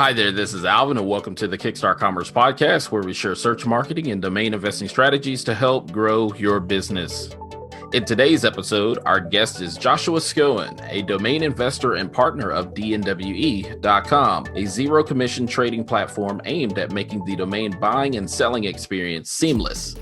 Hi there, this is Alvin, and welcome to the Kickstart Commerce podcast, where we share search marketing and domain investing strategies to help grow your business. In today's episode, our guest is Joshua Schoen, a domain investor and partner of DNWE.com, a zero commission trading platform aimed at making the domain buying and selling experience seamless.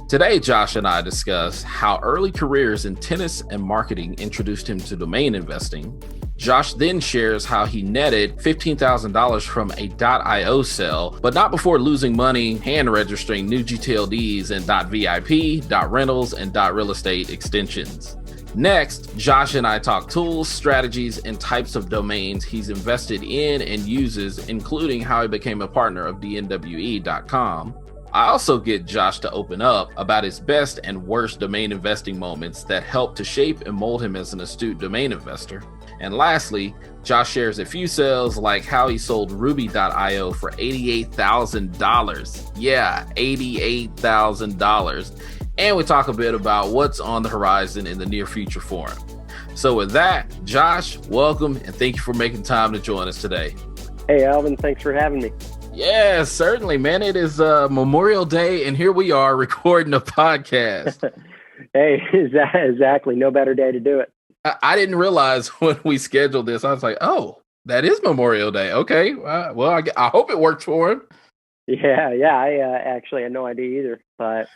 Today, Josh and I discuss how early careers in tennis and marketing introduced him to domain investing. Josh then shares how he netted $15,000 from a .io sale, but not before losing money hand registering new gTLDs and .vip, .rentals, and .realestate extensions. Next, Josh and I talk tools, strategies, and types of domains he's invested in and uses, including how he became a partner of DNWE.com. I also get Josh to open up about his best and worst domain investing moments that helped to shape and mold him as an astute domain investor. And lastly, Josh shares a few sales like how he sold Ruby.io for $88,000. Yeah, $88,000. And we talk a bit about what's on the horizon in the near future for him. So with that, Josh, welcome and thank you for making time to join us today. Hey, Alvin, thanks for having me. Yeah, certainly, man. It is Memorial Day, and here we are recording a podcast. Hey, exactly. No better day to do it. I didn't realize when we scheduled this. I was like, oh, that is Memorial Day. Okay. Well, I hope it worked for him. Yeah. I actually had no idea either. But,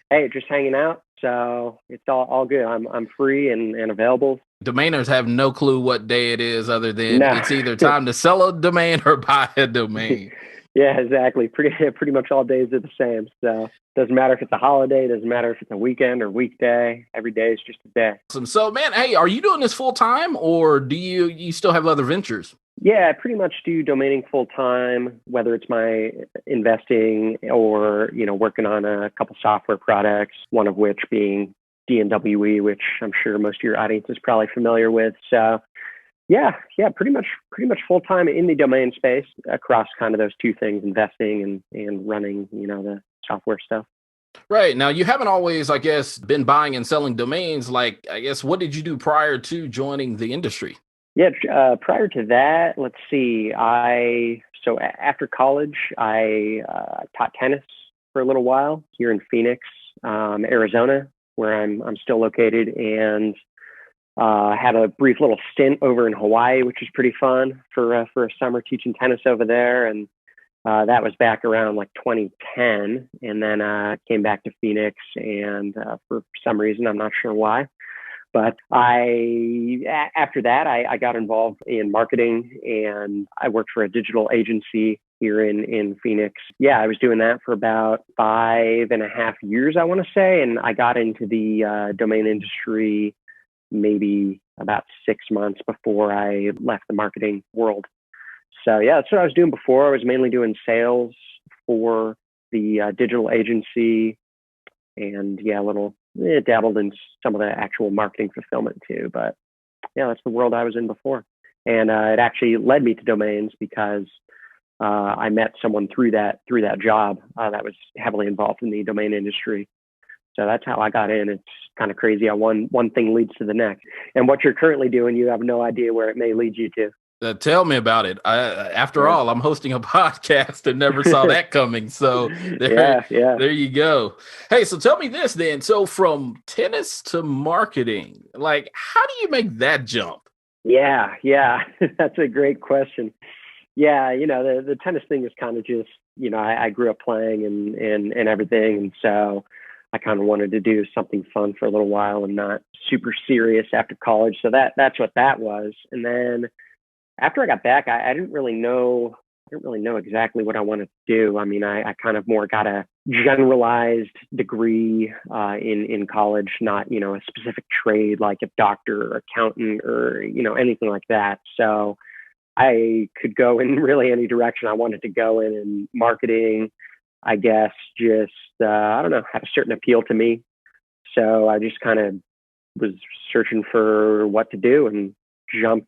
hey, just hanging out. So it's all good. I'm free and available. Domainers have no clue what day it is other than It's either time to sell a domain or buy a domain. Yeah, exactly. Pretty much all days are the same. So doesn't matter if it's a holiday, doesn't matter if it's a weekend or weekday. Every day is just a day. Awesome. So, man, hey, are you doing this full time or do you still have other ventures? Yeah, I pretty much do domaining full time, whether it's my investing or, working on a couple software products, one of which being DNWE, which I'm sure most of your audience is probably familiar with. So yeah, pretty much full time in the domain space across kind of those two things, investing and running, the software stuff. Right. Now, you haven't always, I guess, been buying and selling domains. Like, I guess, what did you do prior to joining the industry? Yeah, prior to that, let's see. So after college, I taught tennis for a little while here in Phoenix, Arizona, where I'm still located, and had a brief little stint over in Hawaii, which was pretty fun for a summer teaching tennis over there. And that was back around like 2010. And then came back to Phoenix, and for some reason, I'm not sure why. But after that, I got involved in marketing, and I worked for a digital agency here in Phoenix. Yeah, I was doing that for about 5.5 years, I want to say. And I got into the domain industry maybe about 6 months before I left the marketing world. So yeah, that's what I was doing before. I was mainly doing sales for the digital agency, and dabbled in some of the actual marketing fulfillment too. But yeah, that's the world I was in before. And it actually led me to domains because I met someone through that job that was heavily involved in the domain industry. So that's how I got in. It's kind of crazy how one thing leads to the next. And what you're currently doing, you have no idea where it may lead you to. Tell me about it. After all, I'm hosting a podcast and never saw that coming. So there you go. Hey, so tell me this then. So from tennis to marketing, like how do you make that jump? Yeah, that's a great question. Yeah, the tennis thing is kind of just, I grew up playing and everything. And so I kind of wanted to do something fun for a little while and not super serious after college. So that's what that was. And then after I got back, I didn't really know exactly what I wanted to do. I mean, I kind of more got a generalized degree in college, not, a specific trade like a doctor or accountant or, anything like that. So I could go in really any direction I wanted to go in, and marketing, I guess, just, I don't know, had a certain appeal to me. So I just kind of was searching for what to do and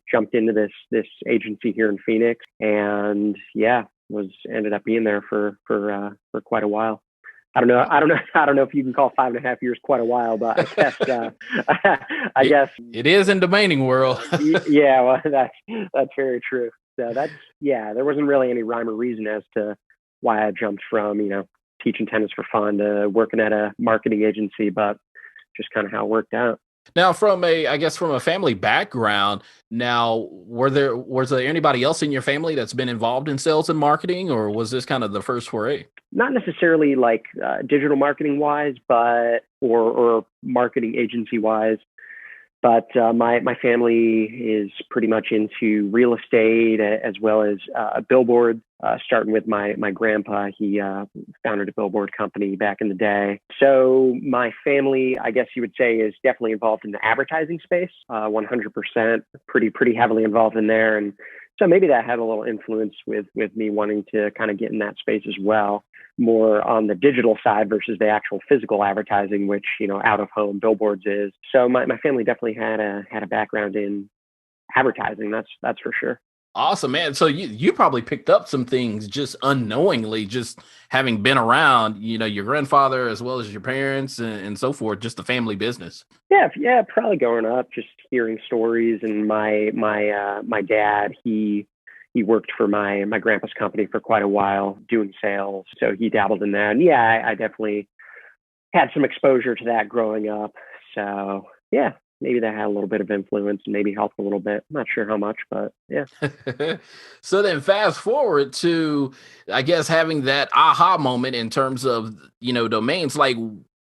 jumped into this agency here in Phoenix, and ended up being there for quite a while. I don't know if you can call 5.5 years quite a while, but I guess it is in the domaining world. Yeah, well, that's very true. So there wasn't really any rhyme or reason as to why I jumped from, teaching tennis for fun to working at a marketing agency, but just kind of how it worked out. Now, from a family background, now, was there anybody else in your family that's been involved in sales and marketing, or was this kind of the first foray? Not necessarily like digital marketing wise, but or marketing agency wise. But my family is pretty much into real estate as well as billboards. Starting with my grandpa, he founded a billboard company back in the day. So my family, I guess you would say, is definitely involved in the advertising space, 100%, pretty heavily involved in there. And so maybe that had a little influence with me wanting to kind of get in that space as well, more on the digital side versus the actual physical advertising, which, out of home billboards is. So my family definitely had a background in advertising. That's for sure. Awesome, man. So you probably picked up some things just unknowingly, just having been around, your grandfather as well as your parents and so forth, just the family business. Yeah, probably growing up, just hearing stories. And my dad, he worked for my grandpa's company for quite a while doing sales. So he dabbled in that. And yeah, I definitely had some exposure to that growing up. So yeah, maybe that had a little bit of influence and maybe helped a little bit. I'm not sure how much, but yeah. So then fast forward to, I guess, having that aha moment in terms of, domains. Like,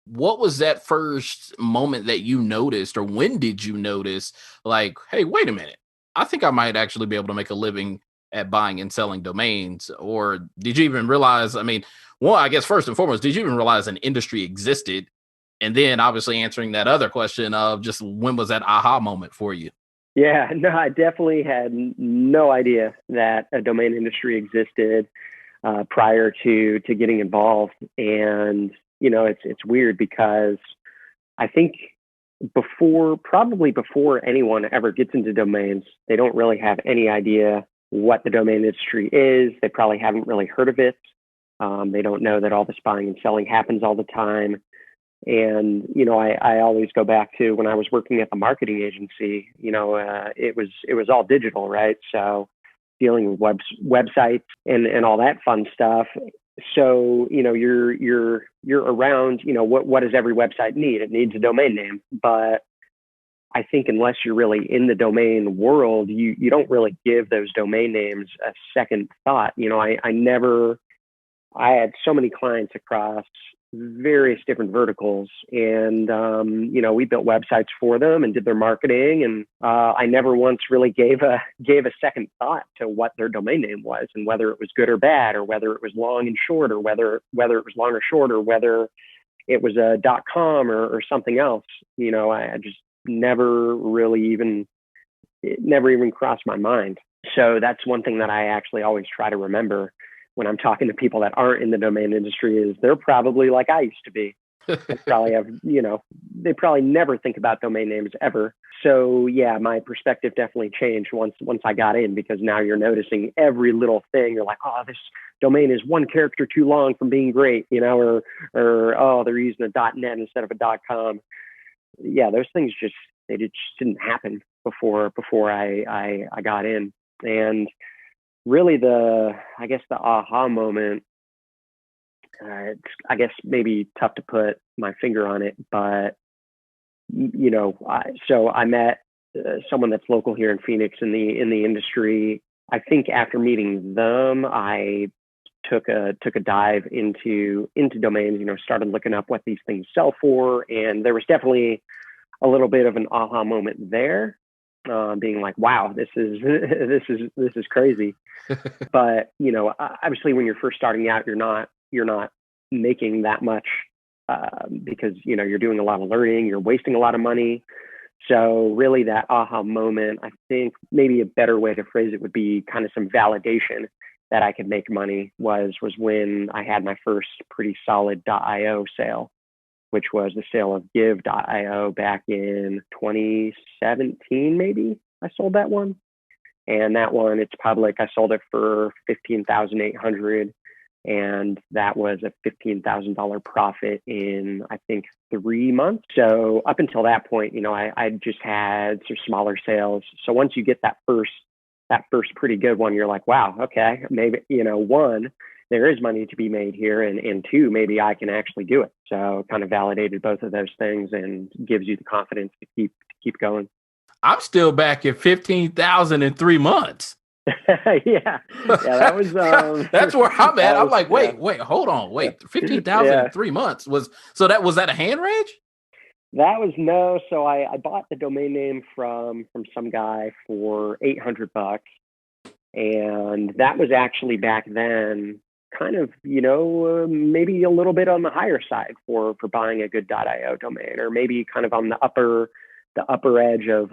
what was that first moment that you noticed, or when did you notice, like, hey, wait a minute, I think I might actually be able to make a living at buying and selling domains? Or did you even realize, I mean, well, I guess first and foremost, did you even realize an industry existed? And then obviously answering that other question of just when was that aha moment for you? Yeah, no, I definitely had no idea that a domain industry existed prior to getting involved. And it's weird because I think probably before anyone ever gets into domains, they don't really have any idea what the domain industry is. They probably haven't really heard of it. They don't know that all this buying and selling happens all the time. And, I always go back to when I was working at the marketing agency, it was all digital, right? So dealing with websites and all that fun stuff. So, you're around, what does every website need? It needs a domain name. But I think unless you're really in the domain world, you don't really give those domain names a second thought. I had so many clients across various different verticals, and we built websites for them and did their marketing, and I never once really gave a second thought to what their domain name was and whether it was good or bad, or whether it was long and short, or whether it was long or short, or whether it was a .com or something else. I just never really even it never even crossed my mind. So that's one thing that I actually always try to remember when I'm talking to people that aren't in the domain industry is they're probably like I used to be. They probably have, they probably never think about domain names ever. So yeah, my perspective definitely changed once I got in, because now you're noticing every little thing. You're like, oh, this domain is one character too long from being great, or oh, they're using a .net instead of a .com. Yeah, those things just didn't happen before I got in. And really I guess the aha moment, it's, I guess, maybe tough to put my finger on it, but so I met someone that's local here in Phoenix in the industry. I think after meeting them, I took a dive into domains, started looking up what these things sell for. And there was definitely a little bit of an aha moment there, being like, wow, this is this is crazy. But obviously when you're first starting out, you're not making that much, because you're doing a lot of learning, you're wasting a lot of money. So really that aha moment, I think maybe a better way to phrase it would be kind of some validation that I could make money was when I had my first pretty solid .io sale, which was the sale of give.io back in 2017, maybe. I sold that one. And that one, it's public. I sold it for $15,800. And that was a $15,000 profit in, I think, 3 months. So up until that point, I just had some smaller sales. So once you get that that first pretty good one, you're like, wow, okay, maybe, one, there is money to be made here, and two, maybe I can actually do it. So kind of validated both of those things and gives you the confidence to keep going. I'm still back at 15,000 in 3 months. Yeah, that was That's where I'm at. I'm like, yeah. wait, hold on, wait, 15,000 in Yeah. 3 months was that a hand range? That was no. So I bought the domain name from some guy for $800, and that was actually back then kind of maybe a little bit on the higher side for buying a good .io domain, or maybe kind of on the upper edge of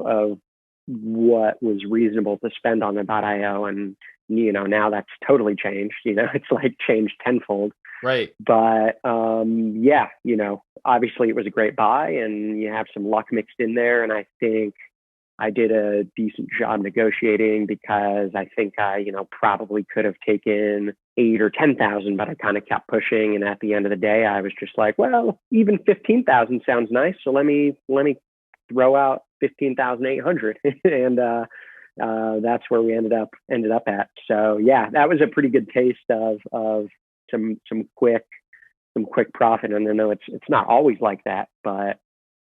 what was reasonable to spend on the .io. And now that's totally changed. It's like changed tenfold. Right. But yeah, obviously it was a great buy, and you have some luck mixed in there. And I think I did a decent job negotiating, because I think I, probably could have taken 8 or 10,000, but I kind of kept pushing. And at the end of the day, I was just like, well, even 15,000 sounds nice. So let me throw out 15,800, and that's where we ended up at. So yeah, that was a pretty good taste of some quick profit. And I know it's not always like that, but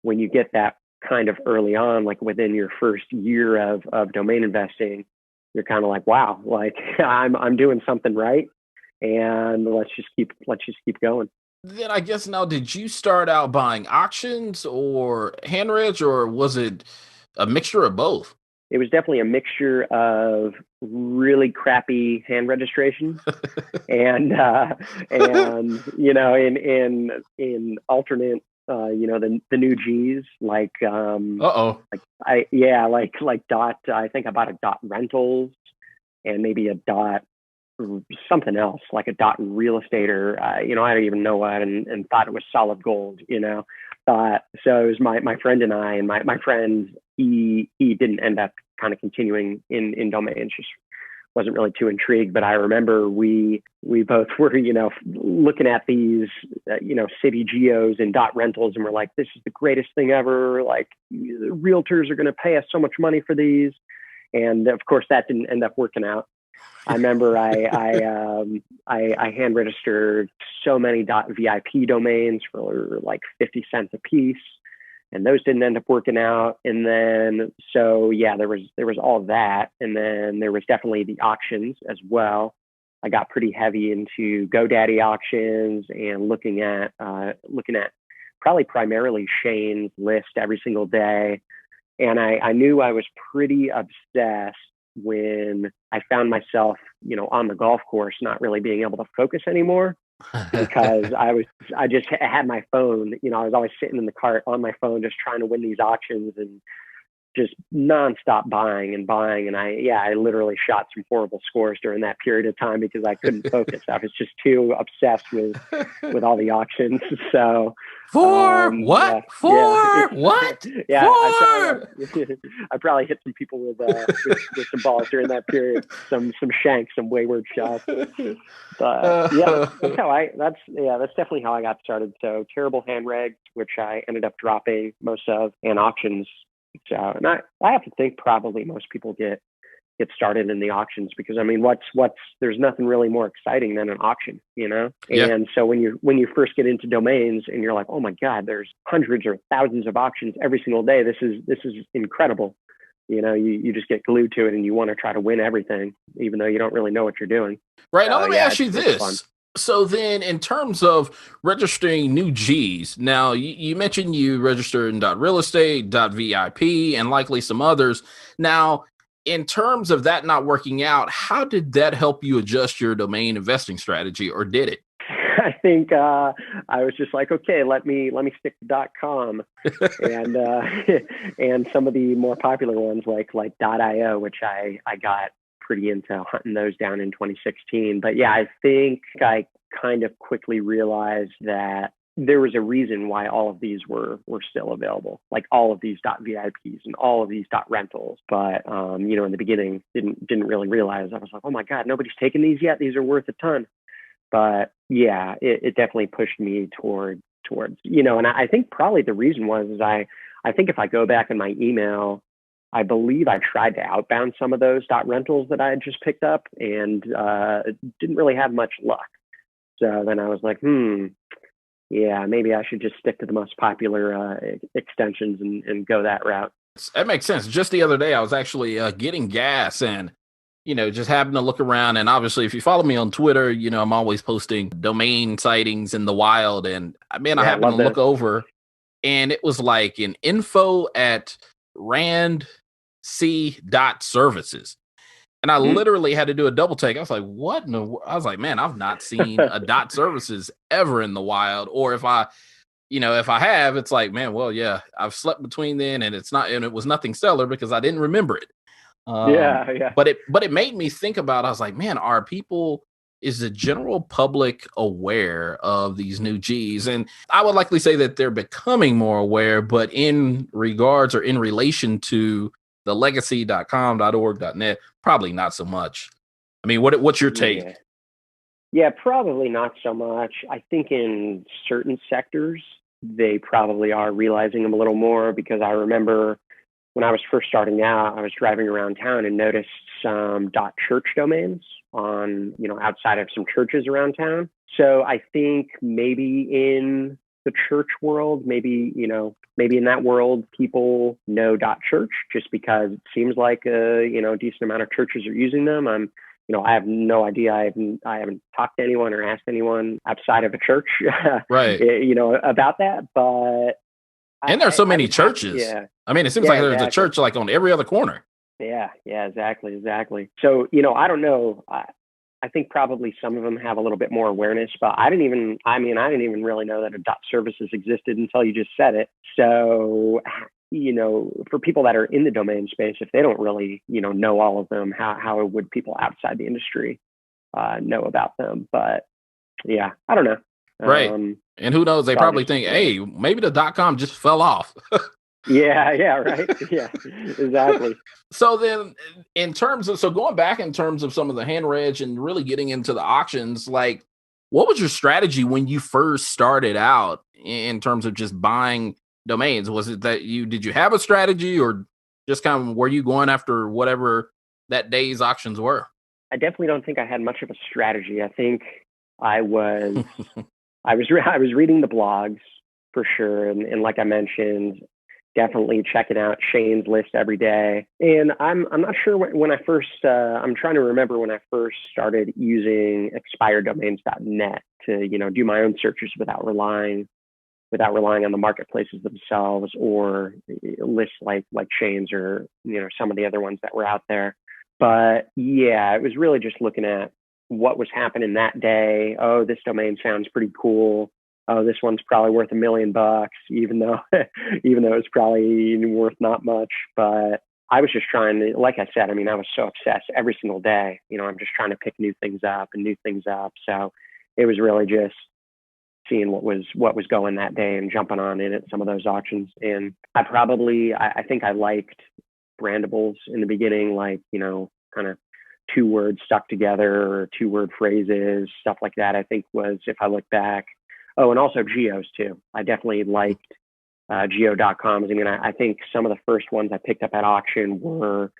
when you get that kind of early on, like within your first year of domain investing, you're kind of like, wow, like I'm doing something right, and let's just keep going. Then I guess now, did you start out buying auctions or hand reg, or was it a mixture of both? It was definitely a mixture of really crappy hand registration and in alternate the new G's, like like dot, I think I bought a dot rentals, and maybe a dot something else, like a dot real estate, or I don't even know what, and thought it was solid gold. So it was my friend and I, and my friend, he didn't end up kind of continuing in domains, just wasn't really too intrigued. But I remember we both were looking at these city geos and dot rentals, and we're like, this is the greatest thing ever, like realtors are going to pay us so much money for these. And of course that didn't end up working out. I remember I hand registered so many .vip domains for like 50 cents a piece, and those didn't end up working out. And then, so yeah, there was all that. And then there was definitely the auctions as well. I got pretty heavy into GoDaddy auctions, and looking at probably primarily Shane's list every single day. And I knew I was pretty obsessed when I found myself, on the golf course, not really being able to focus anymore, because I just had my phone, I was always sitting in the cart on my phone, just trying to win these auctions, and just nonstop buying. And I literally shot some horrible scores during that period of time, because I couldn't focus. I was just too obsessed with all the auctions. So what? Yeah, I probably hit some people with some balls during that period, some shanks, some wayward shots. But that's definitely how I got started. So terrible hand regs, which I ended up dropping most of, and auctions. So, and I have to think probably most people get started in the auctions, because I mean, there's nothing really more exciting than an auction, Yeah. And so when you first get into domains, and you're like, oh my God, there's hundreds or thousands of auctions every single day. This is incredible. You just get glued to it, and you want to try to win everything, even though you don't really know what you're doing. Right. Now let me ask you this. So then, in terms of registering new Gs, now you mentioned you registered in .real estate, .vip, and likely some others. Now, in terms of that not working out, how did that help you adjust your domain investing strategy, or did it? I think I was just like, okay, let me stick to .com, and and some of the more popular ones like .io, which I got pretty into hunting those down in 2016. But yeah, I think I kind of quickly realized that there was a reason why all of these were still available, like all of these .vips and all of these .rentals. But in the beginning, didn't really realize. I was like, oh my God, nobody's taken these yet. These are worth a ton. But yeah, it definitely pushed me towards, and I think probably the reason was I think if I go back in my email, I believe I tried to outbound some of those .rentals that I had just picked up, and didn't really have much luck. So then I was like, yeah, maybe I should just stick to the most popular extensions and go that route. That makes sense. Just the other day, I was actually getting gas and, just happened to look around. And obviously, if you follow me on Twitter, I'm always posting domain sightings in the wild. And man, I Yeah, I happened to love look those. over and it was like an info at rand c dot services. And I Mm. literally had to do a double take. I was like, what in the I was like, man, I've not seen a dot services ever in the wild. Or if I have, it's like, man, well, yeah, I've slept between then and it was nothing stellar because I didn't remember it. Yeah, yeah. But it made me think about, I was like, man, is the general public aware of these new G's? And I would likely say that they're becoming more aware, but in regards or in relation to the legacy.com, .org, .net, probably not so much. I mean, what's your Yeah. take? Yeah, probably not so much. I think in certain sectors, they probably are realizing them a little more, because I remember when I was first starting out, I was driving around town and noticed some .church domains on, outside of some churches around town. So I think maybe in the church world, maybe in that world, people know .church just because it seems like a decent amount of churches are using them. I have no idea. I haven't talked to anyone or asked anyone outside of a church, Right. about that. But And there's so I many would have, churches. yeah, I mean, it seems yeah, like there's a exactly. church like on every other corner. Yeah, exactly. So, I don't know. I think probably some of them have a little bit more awareness, but I didn't even really know that a .services existed until you just said it. So, for people that are in the domain space, if they don't really, know all of them, how would people outside the industry know about them? But yeah, I don't know. Right. And who knows? They Probably probably just think, awareness. hey, maybe the .com just fell off. Yeah, right. Yeah, exactly. So then, so going back in terms of some of the hand reg and really getting into the auctions, like, what was your strategy when you first started out in terms of just buying domains? Was it that did you have a strategy, or just kind of were you going after whatever that day's auctions were? I definitely don't think I had much of a strategy. I think I was I was reading the blogs for sure, and like I mentioned, definitely checking out Shane's list every day. And I'm not sure when I first I'm trying to remember when I first started using expireddomains.net to do my own searches without relying on the marketplaces themselves or lists like Shane's or some of the other ones that were out there. But yeah, it was really just looking at what was happening that day. Oh, this domain sounds pretty cool. Oh, this one's probably worth $1 million, even though even though it's probably worth not much. But I was just trying to, like I said, I was so obsessed every single day. I'm just trying to pick new things up and new things up. So it was really just seeing what was going that day and jumping on in at some of those auctions. And I think I liked brandables in the beginning, like, kind of 2 words stuck together or 2-word phrases, stuff like that. I think was, if I look back. Oh, and also geos too. I definitely liked geo.coms. I think some of the first ones I picked up at auction were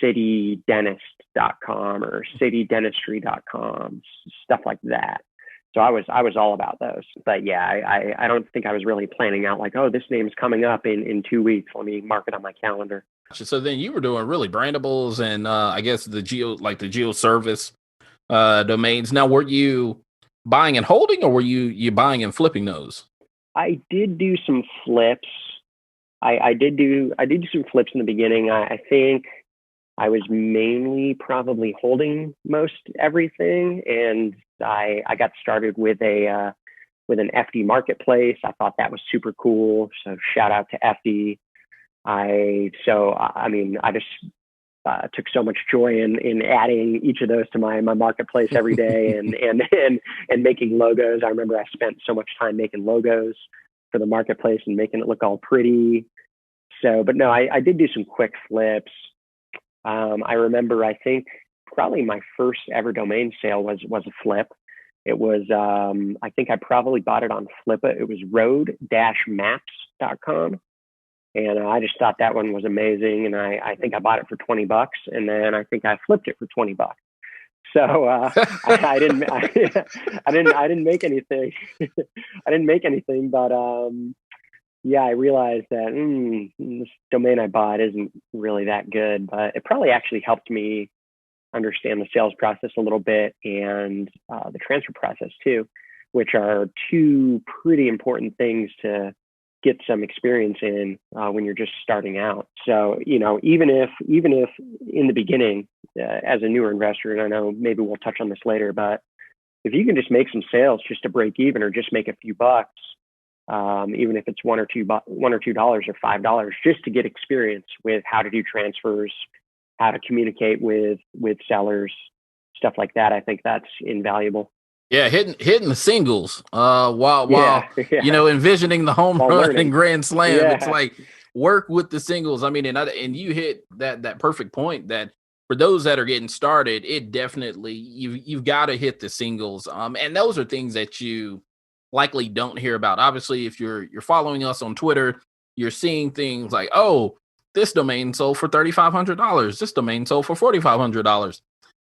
citydentist.com or citydentistry.com, stuff like that. So I was all about those. But yeah, I don't think I was really planning out like, oh, this name's coming up in 2 weeks. Let me mark it on my calendar. So then you were doing really brandables and I guess the geo service domains. Now, were you buying and holding, or were you buying and flipping those? I did do some flips. I did do some flips in the beginning. I think I was mainly probably holding most everything, and I got started with an FD marketplace. I thought that was super cool. So shout out to FD. I just took so much joy in adding each of those to my marketplace every day, and making logos. I remember I spent so much time making logos for the marketplace and making it look all pretty. So, but no, I did do some quick flips. I remember, I think probably my first ever domain sale was a flip. It was, I think I probably bought it on Flippa. It was road-maps.com. And I just thought that one was amazing. And I think I bought it for $20, and then I think I flipped it for $20. So I didn't make anything. I didn't make anything, but yeah, I realized that this domain I bought isn't really that good, but it probably actually helped me understand the sales process a little bit, and the transfer process too, which are two pretty important things to get some experience in when you're just starting out. So, even if in the beginning, as a newer investor, and I know maybe we'll touch on this later, but if you can just make some sales just to break even, or just make a few bucks, even if it's $1 or $2 or $5, just to get experience with how to do transfers, how to communicate with sellers, stuff like that, I think that's invaluable. Yeah, hitting the singles while envisioning the home run learning. and grand slam. Yeah. It's like work with the singles. I mean, and you hit that perfect point that for those that are getting started, it definitely you've got to hit the singles. And those are things that you likely don't hear about. Obviously, if you're following us on Twitter, you're seeing things like, oh, this domain sold for $3,500. This domain sold for $4,500.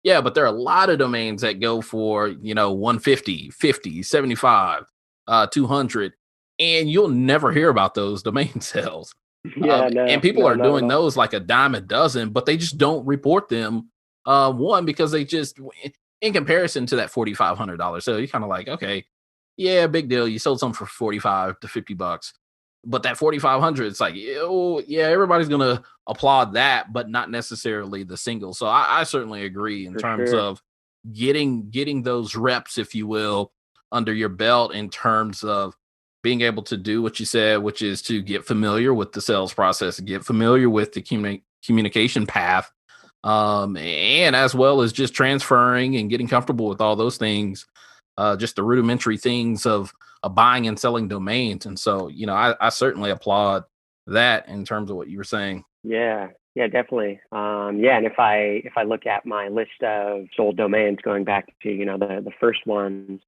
Yeah, but there are a lot of domains that go for, 150, 50, 75, 200, and you'll never hear about those domain sales. Yeah, and people are doing those like a dime a dozen, but they just don't report them. One, because they just, in comparison to that $4,500 sale, you're kind of like, okay, yeah, big deal. You sold some for 45 to $50. But that 4,500, it's like, oh, yeah, everybody's going to applaud that, but not necessarily the single. So I certainly agree in terms of getting those reps, if you will, under your belt, in terms of being able to do what you said, which is to get familiar with the sales process, get familiar with the communication path, and as well as just transferring and getting comfortable with all those things, just the rudimentary things of buying and selling domains. And so, I certainly applaud that in terms of what you were saying. Yeah, definitely. And if I look at my list of sold domains going back to, the first ones,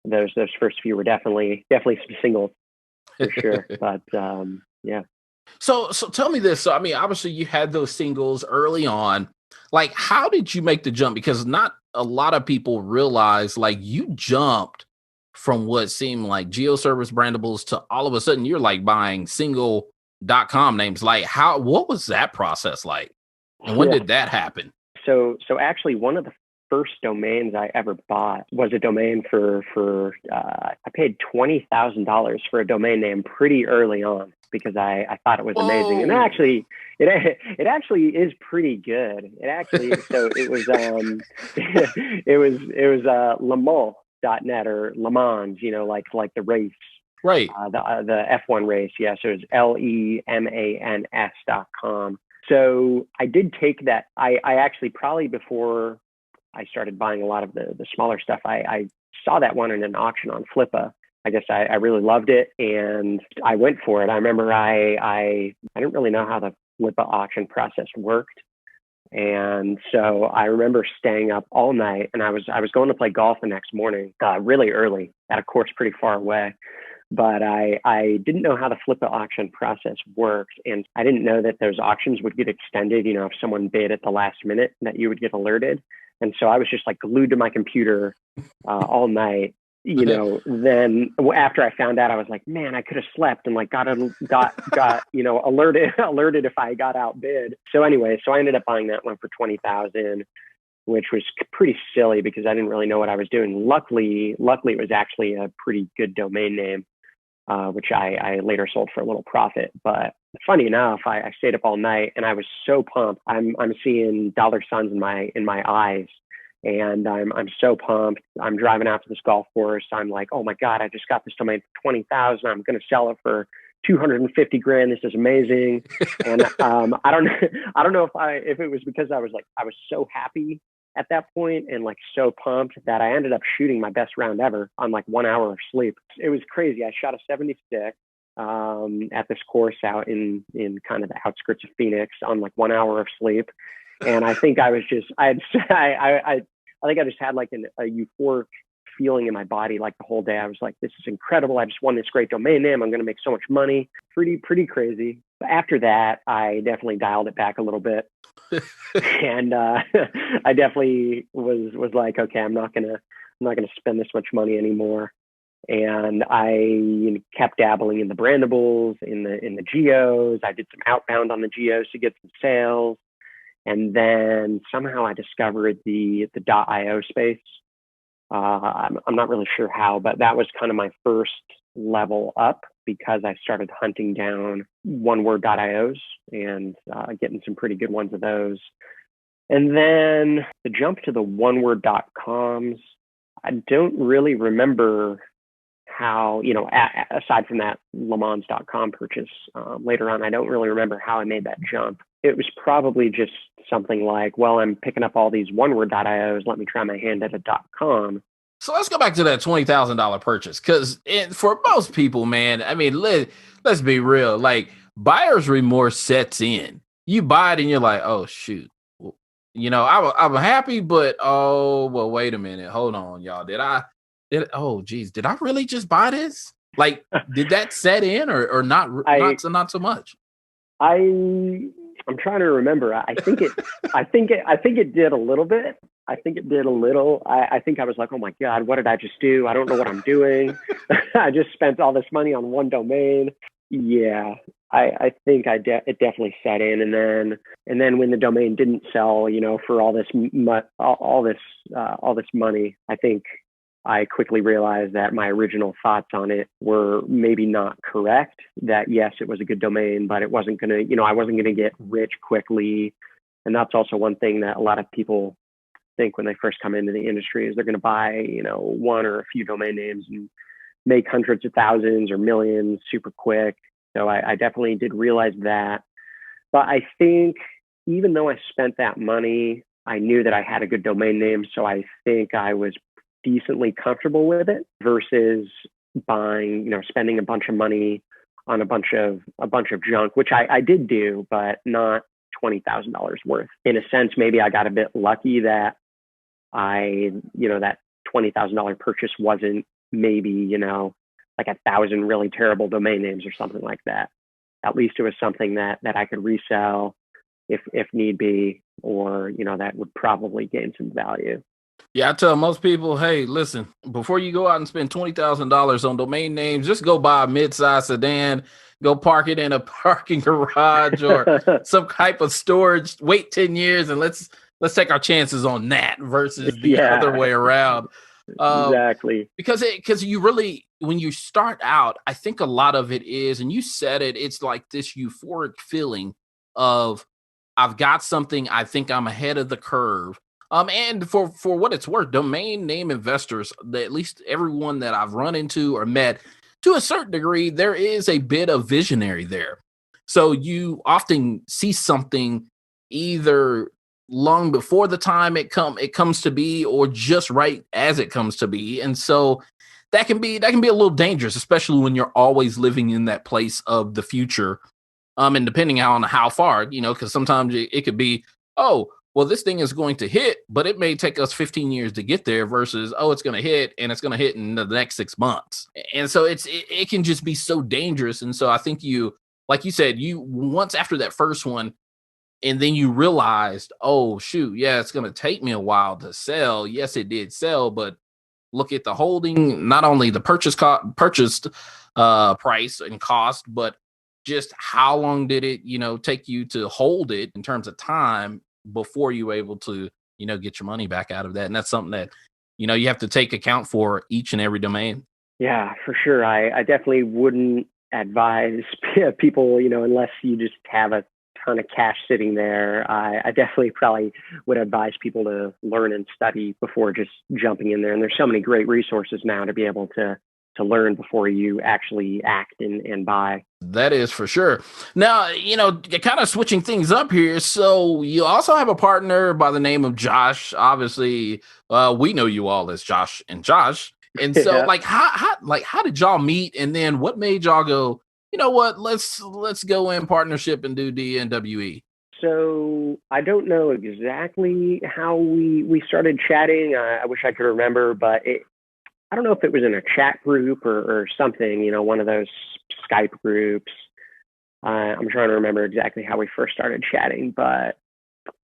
those first few were definitely some singles for sure. But yeah. So tell me this. So, I mean, obviously you had those singles early on. Like, how did you make the jump? Because not a lot of people realize, like, you jumped from what seemed like GeoService brandables to all of a sudden you're like buying single.com names. Like, what was that process like? And when did that happen? So actually one of the first domains I ever bought was a domain for I paid $20,000 for a domain name pretty early on, because I thought it was amazing. And actually it actually is pretty good. It actually, so it was it was Le Mans.net, or Le Mans, like the race, right? The F1 race. Yeah. So it's LEMANS.com. So I did take that. I actually, probably before I started buying a lot of the smaller stuff, I saw that one in an auction on Flippa. I guess I really loved it, and I went for it. I remember I didn't really know how the Flippa auction process worked. And so I remember staying up all night, and I was going to play golf the next morning, really early, at a course pretty far away. But I didn't know how the Flippa auction process worked. And I didn't know that those auctions would get extended, if someone bid at the last minute, that you would get alerted. And so I was just like glued to my computer all night. Then after I found out, I was like, man, I could have slept and like got alerted if I got outbid. So anyway, I ended up buying that one for $20,000, which was pretty silly because I didn't really know what I was doing. Luckily, it was actually a pretty good domain name, which I later sold for a little profit. But funny enough, I stayed up all night and I was so pumped. I'm seeing dollar signs in my eyes. And I'm so pumped. I'm driving out to this golf course. I'm like, oh my God, I just got this domain for $20,000. I'm going to sell it for $250,000. This is amazing. And I don't know if it was because I was so happy at that point and like so pumped that I ended up shooting my best round ever on like 1 hour of sleep. It was crazy. I shot a 76 at this course out in kind of the outskirts of Phoenix on like 1 hour of sleep. And I think I was just, I think I just had like a euphoric feeling in my body like the whole day. I was like, this is incredible. I just won this great domain name. I'm going to make so much money. Pretty crazy. But after that, I definitely dialed it back a little bit. And I definitely was like, okay, I'm not gonna spend this much money anymore. And I kept dabbling in the brandables, in the geos. I did some outbound on the geos to get some sales. And then somehow I discovered the .io space. I'm not really sure how, but that was kind of my first level up, because I started hunting down one-word.ios and getting some pretty good ones of those. And then the jump to the one-word.coms, I don't really remember how, aside from that lemans.com purchase later on, I don't really remember how I made that jump. It was probably just something like, well, I'm picking up all these one-word.ios, let me try my hand at a .com. So let's go back to that $20,000 purchase, because for most people, man, I mean, let's be real. Like, buyer's remorse sets in. You buy it and you're like, oh, shoot. I'm happy, but oh, well, wait a minute. Hold on, y'all. Did I really just buy this? Like, did that set in or not? Not so much. I'm trying to remember. I think it did a little bit. I think it did a little. I think I was like, oh my God, what did I just do? I don't know what I'm doing. I just spent all this money on one domain. Yeah, I think it definitely set in. And then when the domain didn't sell, for all this money, I think I quickly realized that my original thoughts on it were maybe not correct. That yes, it was a good domain, but it wasn't gonna, I wasn't gonna get rich quickly. And that's also one thing that a lot of people think when they first come into the industry, is they're going to buy, one or a few domain names and make hundreds of thousands or millions super quick. So I definitely did realize that. But I think even though I spent that money, I knew that I had a good domain name. So I think I was decently comfortable with it versus buying, spending a bunch of money on a bunch of junk, which I did do, but not $20,000 worth. In a sense, maybe I got a bit lucky that that $20,000 purchase wasn't maybe, like 1,000 really terrible domain names or something like that. At least it was something that I could resell if need be, or, that would probably gain some value. Yeah, I tell most people, hey, listen, before you go out and spend $20,000 on domain names, just go buy a mid-size sedan, go park it in a parking garage or some type of storage, wait 10 years, and let's take our chances on that versus the other way around. Exactly. Because you really, when you start out, I think a lot of it is, and you said it, it's like this euphoric feeling of, I've got something, I think I'm ahead of the curve. And for what it's worth, domain name investors, at least everyone that I've run into or met, to a certain degree, there is a bit of visionary there. So you often see something either long before the time it comes to be, or just right as it comes to be. And so that can be a little dangerous, especially when you're always living in that place of the future. And depending on how far, because sometimes it could be, oh, well, this thing is going to hit, but it may take us 15 years to get there versus, oh, it's going to hit and it's going to hit in the next 6 months. And so it can just be so dangerous. And so I think like you said, once after that first one, and then you realized, oh, shoot, yeah, it's going to take me a while to sell. Yes, it did sell, but look at the holding, not only the purchased price and cost, but just how long did it, take you to hold it in terms of time before you were able to, get your money back out of that. And that's something that, you have to take account for each and every domain. Yeah, for sure. I definitely wouldn't advise people, unless you just have a ton of cash sitting there. I definitely probably would advise people to learn and study before just jumping in there. And there's so many great resources now to be able to learn before you actually act and buy. That is for sure. Now, kind of switching things up here. So you also have a partner by the name of Josh. Obviously, we know you all as Josh and Josh. And so how did y'all meet? And then what made y'all go, you know what, let's go in partnership and do DNWE? So I don't know exactly how we started chatting. I wish I could remember, but I don't know if it was in a chat group or something, one of those Skype groups. I'm trying to remember exactly how we first started chatting, but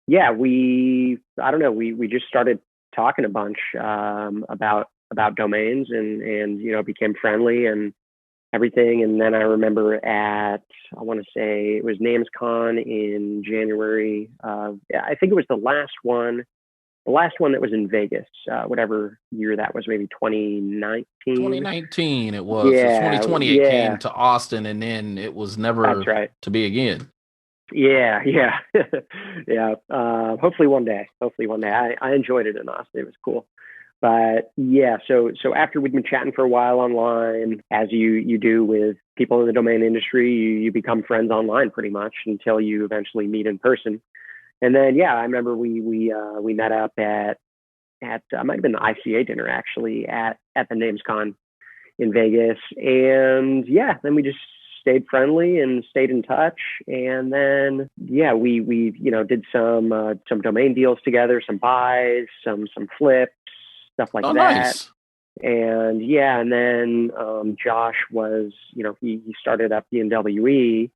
yeah, I don't know, we just started talking a bunch about domains and became friendly and everything. And then I remember I want to say it was NamesCon in January. I think it was the last one that was in Vegas, whatever year that was, maybe 2019. 2019 it was. It's Yeah, 2020 it came yeah, to Austin, and then it was never that's right. to be again. Yeah, yeah, yeah. Hopefully one day. I enjoyed it in Austin. It was cool. But yeah, so after we'd been chatting for a while online, as you do with people in the domain industry, you become friends online pretty much until you eventually meet in person. And then yeah, I remember we met up at might have been the ICA dinner actually at the NamesCon in Vegas. And yeah, then we just stayed friendly and stayed in touch. And then yeah, we did some domain deals together, some buys, some flips, stuff like Oh, that. nice. And yeah, and then Josh was, he started up the NWE,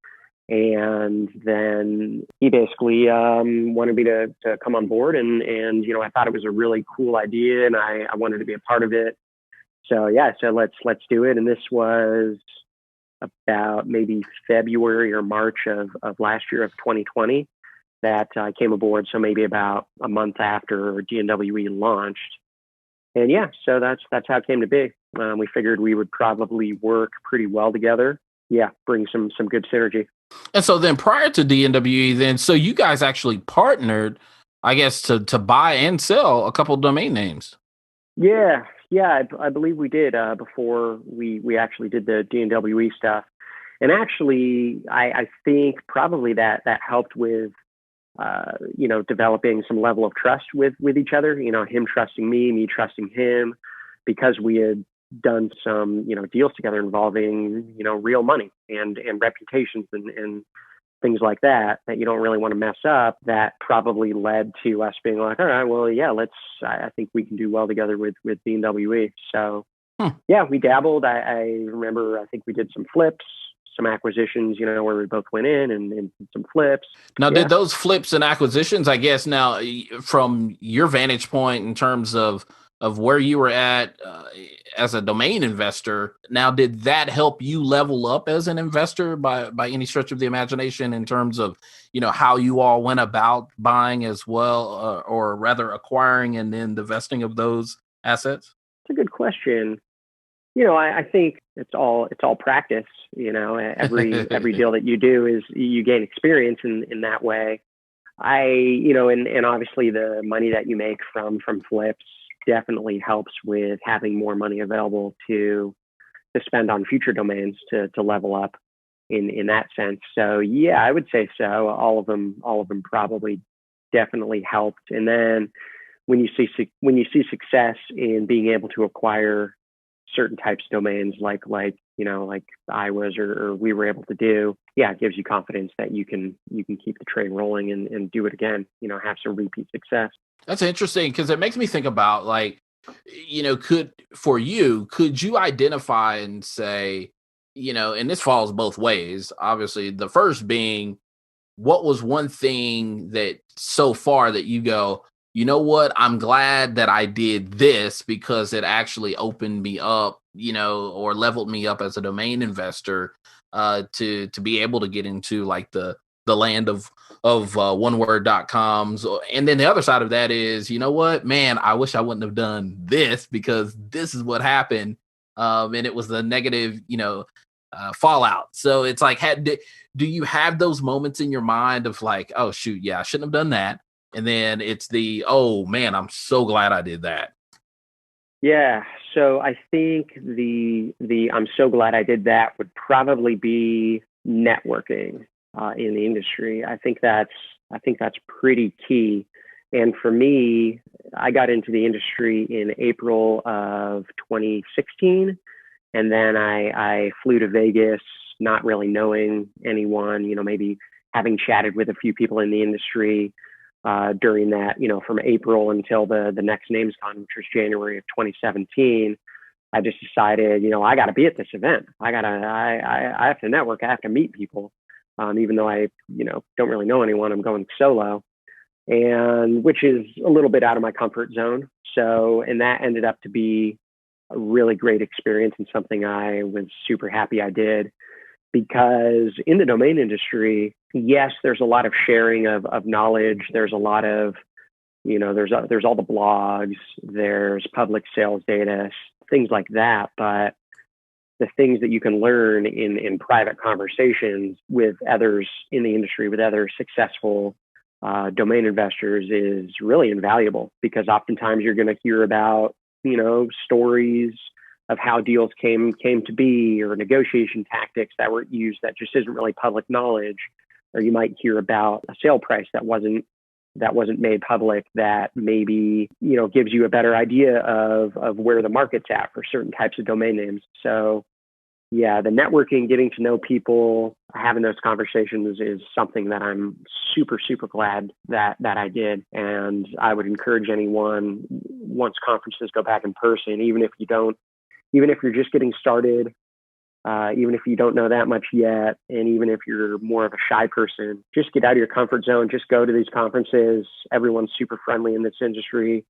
and then he basically wanted me to come on board, and I thought it was a really cool idea, and I wanted to be a part of it. So yeah, so let's do it. And this was about maybe February or March of last year of 2020 that I came aboard. So maybe about a month after DNWE launched. And yeah, so that's how it came to be. We figured we would probably work pretty well together. Yeah, bring some good synergy. And so then prior to DNWE, then so you guys actually partnered, I guess, to buy and sell a couple domain names. Yeah, yeah, I believe we did before we actually did the DNWE stuff. And actually, I think probably that helped with developing some level of trust with each other. Him trusting me trusting him, because we had done some deals together involving real money and reputations and things like that you don't really want to mess up. That probably led to us being like, all right, well, yeah, I think we can do well together with BNWE. So yeah, we dabbled. I remember, I think we did some flips, some acquisitions, where we both went in and did some flips. Now, Yeah. did those flips and acquisitions, I guess, now from your vantage point in terms of where you were at as a domain investor, now did that help you level up as an investor by any stretch of the imagination in terms of how you all went about buying as well, or rather acquiring and then divesting of those assets? It's a good question. I think it's all practice. Every deal that you do is you gain experience in that way. And obviously the money that you make from flips definitely helps with having more money available to spend on future domains to level up in that sense. So yeah, I would say so. All of them probably definitely helped. And then when you see success in being able to acquire certain types of domains like I was or we were able to do, yeah, it gives you confidence that you can keep the train rolling and do it again, have some repeat success. That's interesting because it makes me think about could you identify and say, and this falls both ways, obviously, the first being, what was one thing that so far that you go, you know what, I'm glad that I did this because it actually opened me up, or leveled me up as a domain investor, to be able to get into like the land of oneword.coms. And then the other side of that is, you know what, man, I wish I wouldn't have done this because this is what happened. And it was the negative, fallout. So it's like, do you have those moments in your mind of like, oh shoot, yeah, I shouldn't have done that? And then it's oh man, I'm so glad I did that. Yeah. So I think the I'm so glad I did that would probably be networking in the industry. I think that's pretty key. And for me, I got into the industry in April of 2016, and then I flew to Vegas, not really knowing anyone. Maybe having chatted with a few people in the industry during that, from April until the next NamesCon, which was January of 2017. I just decided, I got to be at this event. I have to network. I have to meet people. Even though I, don't really know anyone, I'm going solo, and which is a little bit out of my comfort zone. So, and that ended up to be a really great experience and something I was super happy I did, because in the domain industry, yes, there's a lot of sharing of knowledge. There's a lot of, there's all the blogs, there's public sales data, things like that. But the things that you can learn in private conversations with others in the industry, with other successful domain investors, is really invaluable, because oftentimes you're going to hear about, stories of how deals came to be, or negotiation tactics that were used that just isn't really public knowledge. Or you might hear about a sale price that wasn't made public, that maybe, gives you a better idea of where the market's at for certain types of domain names. So yeah, the networking, getting to know people, having those conversations is something that I'm super, super glad that I did. And I would encourage anyone, once conferences go back in person, even if you're just getting started, even if you don't know that much yet, and even if you're more of a shy person, just get out of your comfort zone. Just go to these conferences. Everyone's super friendly in this industry.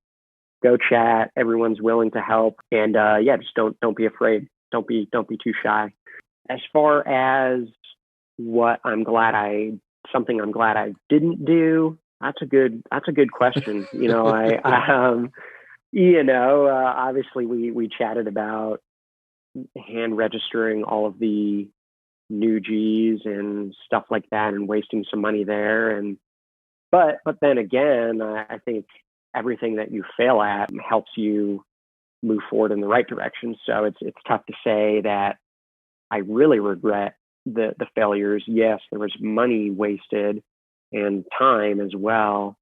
Go chat. Everyone's willing to help. And just don't be afraid. Don't be too shy. As far as something I'm glad I didn't do, that's a good question. Obviously we chatted about hand registering all of the new Gs and stuff like that, and wasting some money there. But then again, I think everything that you fail at helps you move forward in the right direction. So it's tough to say that I really regret the failures. Yes, there was money wasted and time as well.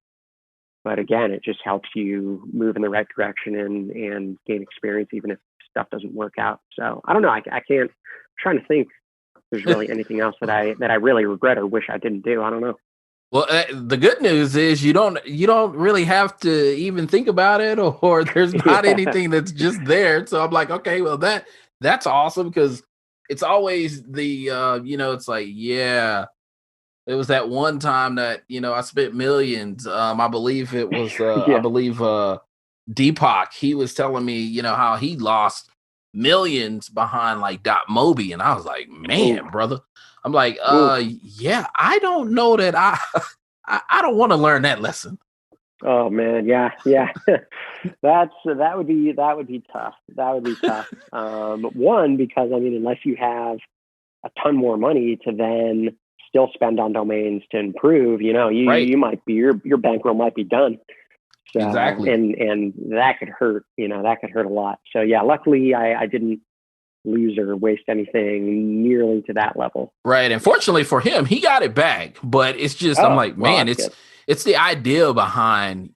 But again, it just helps you move in the right direction and gain experience, even if stuff doesn't work out. So I don't know. I can't. I'm trying to think if there's really anything else that I really regret or wish I didn't do. I don't know. Well, the good news is you don't really have to even think about it, or there's not anything that's just there. So I'm like, okay, well that's awesome, because it's always the it's like, yeah, it was that one time that I spent millions. I believe it was Deepak. He was telling me how he lost millions behind like .mobi, and I was like, man, brother. I'm like, yeah, I don't know that I don't want to learn that lesson. Oh man, yeah. that would be tough. That would be tough. One, because unless you have a ton more money to then still spend on domains to improve, you might be your bankroll might be done. So, exactly. And that could hurt. That could hurt a lot. So yeah, luckily I didn't lose or waste anything nearly to that level. Right. And fortunately for him, he got it back. But it's just, I'm like, man, it's the idea behind,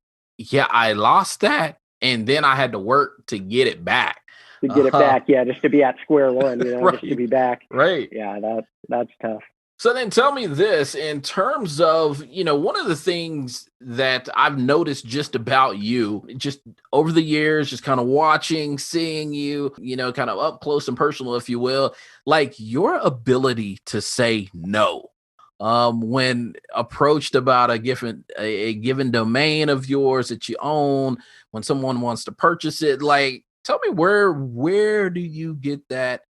I lost that, and then I had to work to get it back. To get it back, just to be at square one, right. Just to be back. Right. Yeah, that's tough. So then tell me this, in terms of, one of the things that I've noticed just about you, just over the years, just kind of watching, seeing you, kind of up close and personal, if you will, like your ability to say no. When approached about a given domain of yours that you own, when someone wants to purchase it, like, tell me where do you get that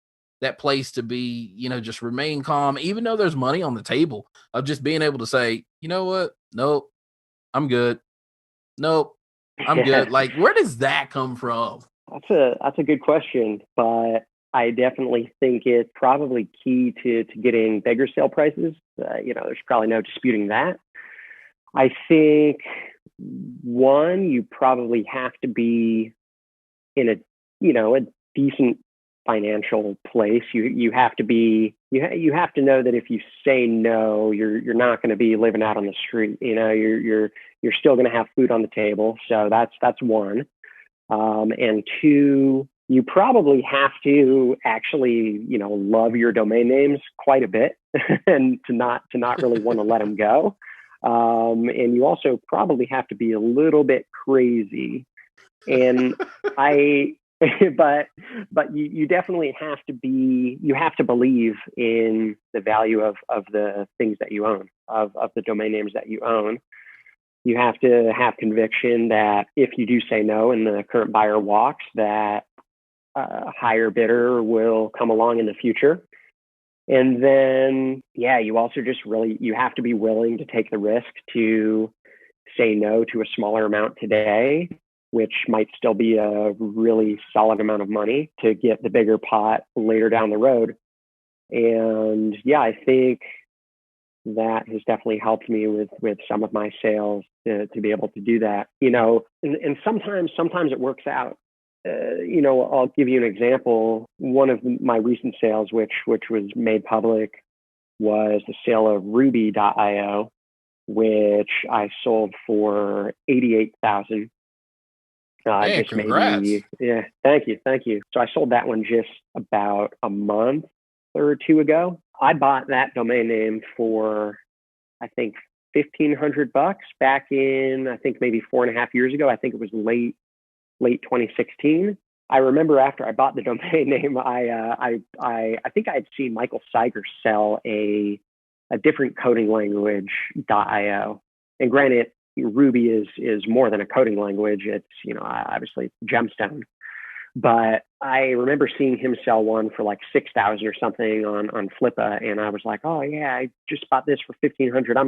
place to be, just remain calm, even though there's money on the table, of just being able to say, you know what? Nope, I'm good. Nope, I'm good. Like, where does that come from? That's a good question, but I definitely think it's probably key to getting bigger sale prices. There's probably no disputing that. I think one, you probably have to be in a decent financial place. You have to be, you have to know that if you say no, you're not going to be living out on the street. You're still going to have food on the table. So that's one. And two, you probably have to actually, love your domain names quite a bit and to not really want to let them go. And you also probably have to be a little bit crazy. And I but you definitely you have to believe in the value of the things that you own, of the domain names that you own. You have to have conviction that if you do say no and the current buyer walks, that a higher bidder will come along in the future. And then, yeah, you also you have to be willing to take the risk to say no to a smaller amount today, which might still be a really solid amount of money, to get the bigger pot later down the road. And yeah, I think that has definitely helped me with some of my sales to be able to do that, and sometimes it works out. I'll give you an example. One of my recent sales, which was made public, was the sale of Ruby.io, which I sold for $88,000. Hey, Just congrats. yeah, thank you. So I sold that one just about a month or two ago. I bought that domain name for, I think, $1,500 back in, I think maybe 4.5 years ago. I think it was late 2016. I remember after I bought the domain name, I think I had seen Michael Seiger sell a different coding language, .io. And granted, Ruby is more than a coding language. It's, obviously Gemstone. But I remember seeing him sell one for like 6,000 or something on Flippa, and I was like, oh yeah, I just bought this for 1,500. I'm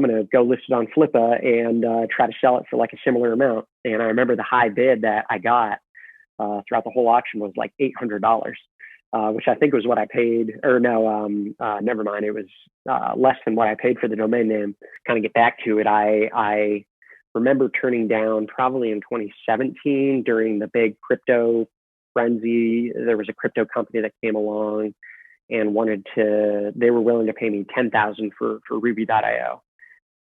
gonna go list it on Flippa and try to sell it for like a similar amount. And I remember the high bid that I got throughout the whole auction was like $800, which I think was what I paid. Or no, never mind. It was less than what I paid for the domain name. Kind of get back to it. I remember turning down, probably in 2017 during the big crypto frenzy. There was a crypto company that came along and they were willing to pay me $10,000 for Ruby.io.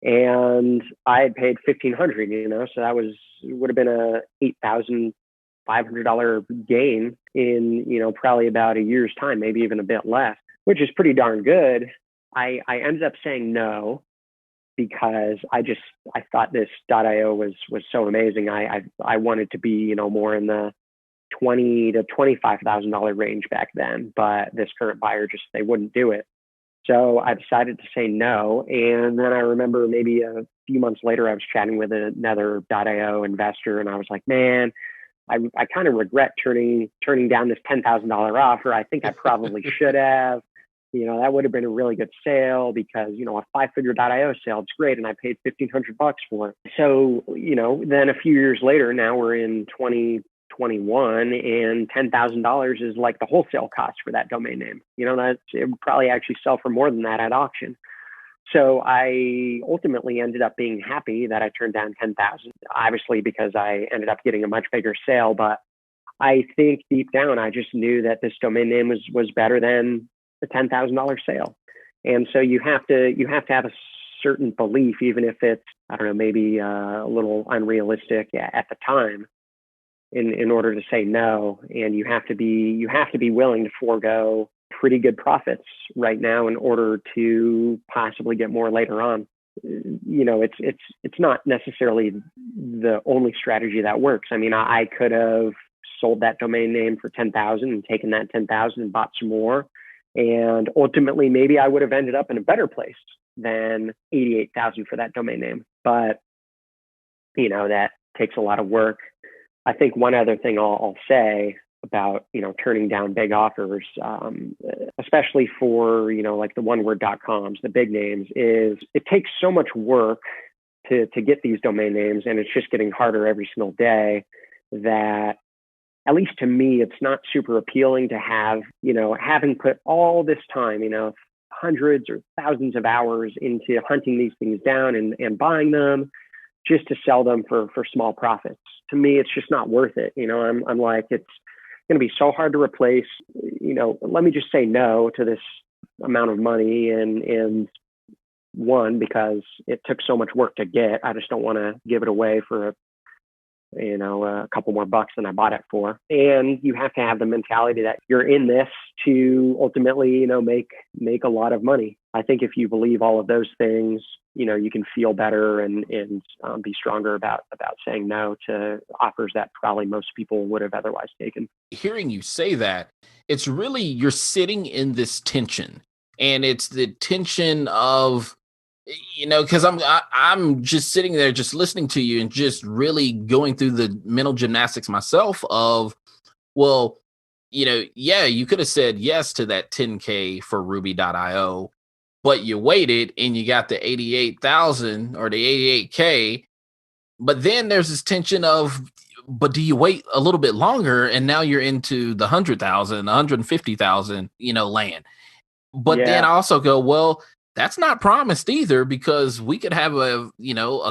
And I had paid $1,500, so that would have been a $8,500 gain in, probably about a year's time, maybe even a bit less, which is pretty darn good. I ended up saying no, because I thought this .io was so amazing. I wanted to be, more in the $20,000 to $25,000 range back then, but this current buyer they wouldn't do it. So I decided to say no. And then I remember maybe a few months later, I was chatting with another .io investor, and I was like, man, I kind of regret turning down this $10,000 offer. I think I probably should have. That would have been a really good sale, because, a 5-figure .io sale, it's great. And I paid $1,500 for it. So, then a few years later, now we're in 2021, and $10,000 is like the wholesale cost for that domain name. It would probably actually sell for more than that at auction. So I ultimately ended up being happy that I turned down $10,000, obviously, because I ended up getting a much bigger sale. But I think deep down, I just knew that this domain name was better than the $10,000 sale. And so you have to have a certain belief, even if it's, I don't know, maybe a little unrealistic at the time, in order to say no. And you have to be willing to forego pretty good profits right now in order to possibly get more later on. It's not necessarily the only strategy that works. I mean, I could have sold that domain name for $10,000 and taken that $10,000 and bought some more. And ultimately, maybe I would have ended up in a better place than $88,000 for that domain name. But, that takes a lot of work. I think one other thing I'll say about, turning down big offers, especially for, like the oneword.coms, the big names, is it takes so much work to get these domain names, and it's just getting harder every single day, that, at least to me, it's not super appealing to have, having put all this time, hundreds or thousands of hours into hunting these things down and buying them, just to sell them for small profits. To me, it's just not worth it. I'm like, it's going to be so hard to replace. Let me just say no to this amount of money, and one, because it took so much work to get. I just don't want to give it away for a couple more bucks than I bought it for. And you have to have the mentality that you're in this to ultimately, make a lot of money. I think if you believe all of those things, you can feel better and be stronger about saying no to offers that probably most people would have otherwise taken. Hearing you say that, it's really you're sitting in this tension, and it's the tension of because I'm just sitting there just listening to you and just really going through the mental gymnastics myself of, well, yeah, you could have said yes to that 10K for Ruby.io, but you waited and you got the 88,000 or the 88K. But then there's this tension of, but do you wait a little bit longer? And now you're into the 100,000, 150,000, land. But then Yeah. I also go, well, that's not promised either, because we could have a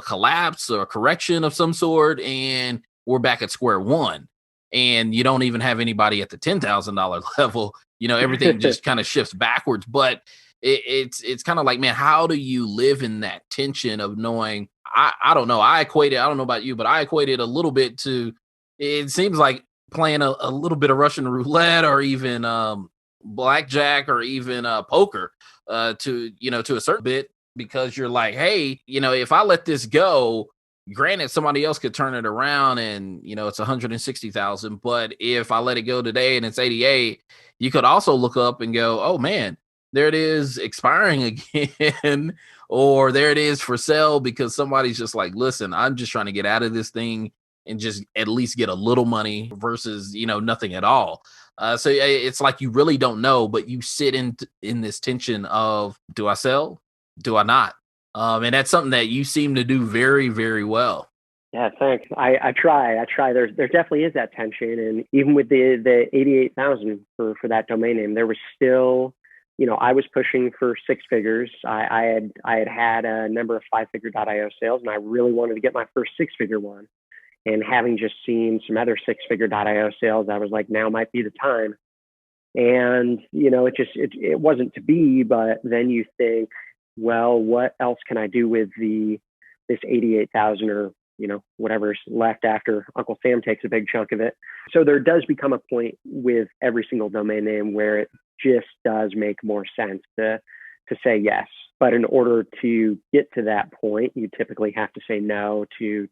collapse or a correction of some sort, and we're back at square one. And you don't even have anybody at the $10,000 level. Everything just kind of shifts backwards. But it's kind of like, man, how do you live in that tension of knowing? I don't know. I don't know about you, but I equated a little bit to, it seems like playing a little bit of Russian roulette, or even blackjack, or even poker, to a certain bit, because you're like, hey, if I let this go, granted, somebody else could turn it around and it's 160,000, but if I let it go today and it's 88, you could also look up and go, oh man, there it is expiring again, or there it is for sale, because somebody's just like, listen, I'm just trying to get out of this thing and just at least get a little money versus nothing at all. So it's like you really don't know, but you sit in this tension of, do I sell? Do I not? And that's something that you seem to do very, very well. Yeah, thanks. I try. There definitely is that tension, and even with the 88,000 for that domain name, there was still, I was pushing for six figures. I had a number of 5-figure.io sales, and I really wanted to get my first 6-figure one. And having just seen some other 6-figure.io sales, I was like, now might be the time. And it wasn't to be. But then you think, well, what else can I do with this 88,000, or whatever's left after Uncle Sam takes a big chunk of it? So there does become a point with every single domain name where it just does make more sense to say yes. But in order to get to that point, you typically have to say no to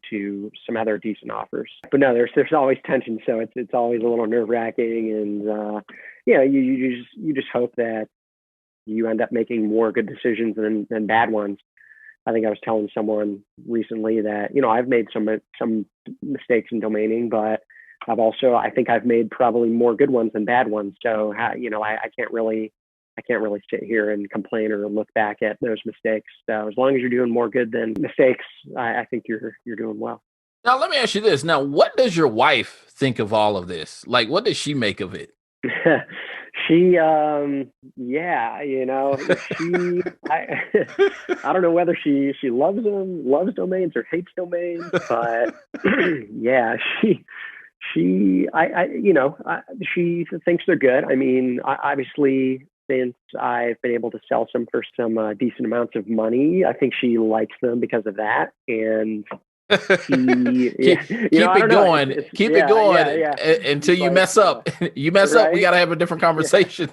some other decent offers. But no, there's always tension, so it's always a little nerve wracking, and you just hope that you end up making more good decisions than bad ones. I think I was telling someone recently that I've made some mistakes in domaining, but I think I've made probably more good ones than bad ones. So I can't really sit here and complain or look back at those mistakes. So as long as you're doing more good than mistakes, I think you're doing well. Now, let me ask you this. Now, what does your wife think of all of this? Like, what does she make of it? She, yeah, I don't know whether she loves domains or hates domains, but yeah, she thinks they're good. I mean, obviously, since I've been able to sell some for some decent amounts of money, I think she likes them because of that. And keep it going. Keep it going until you mess up. You mess up, we got to have a different conversation.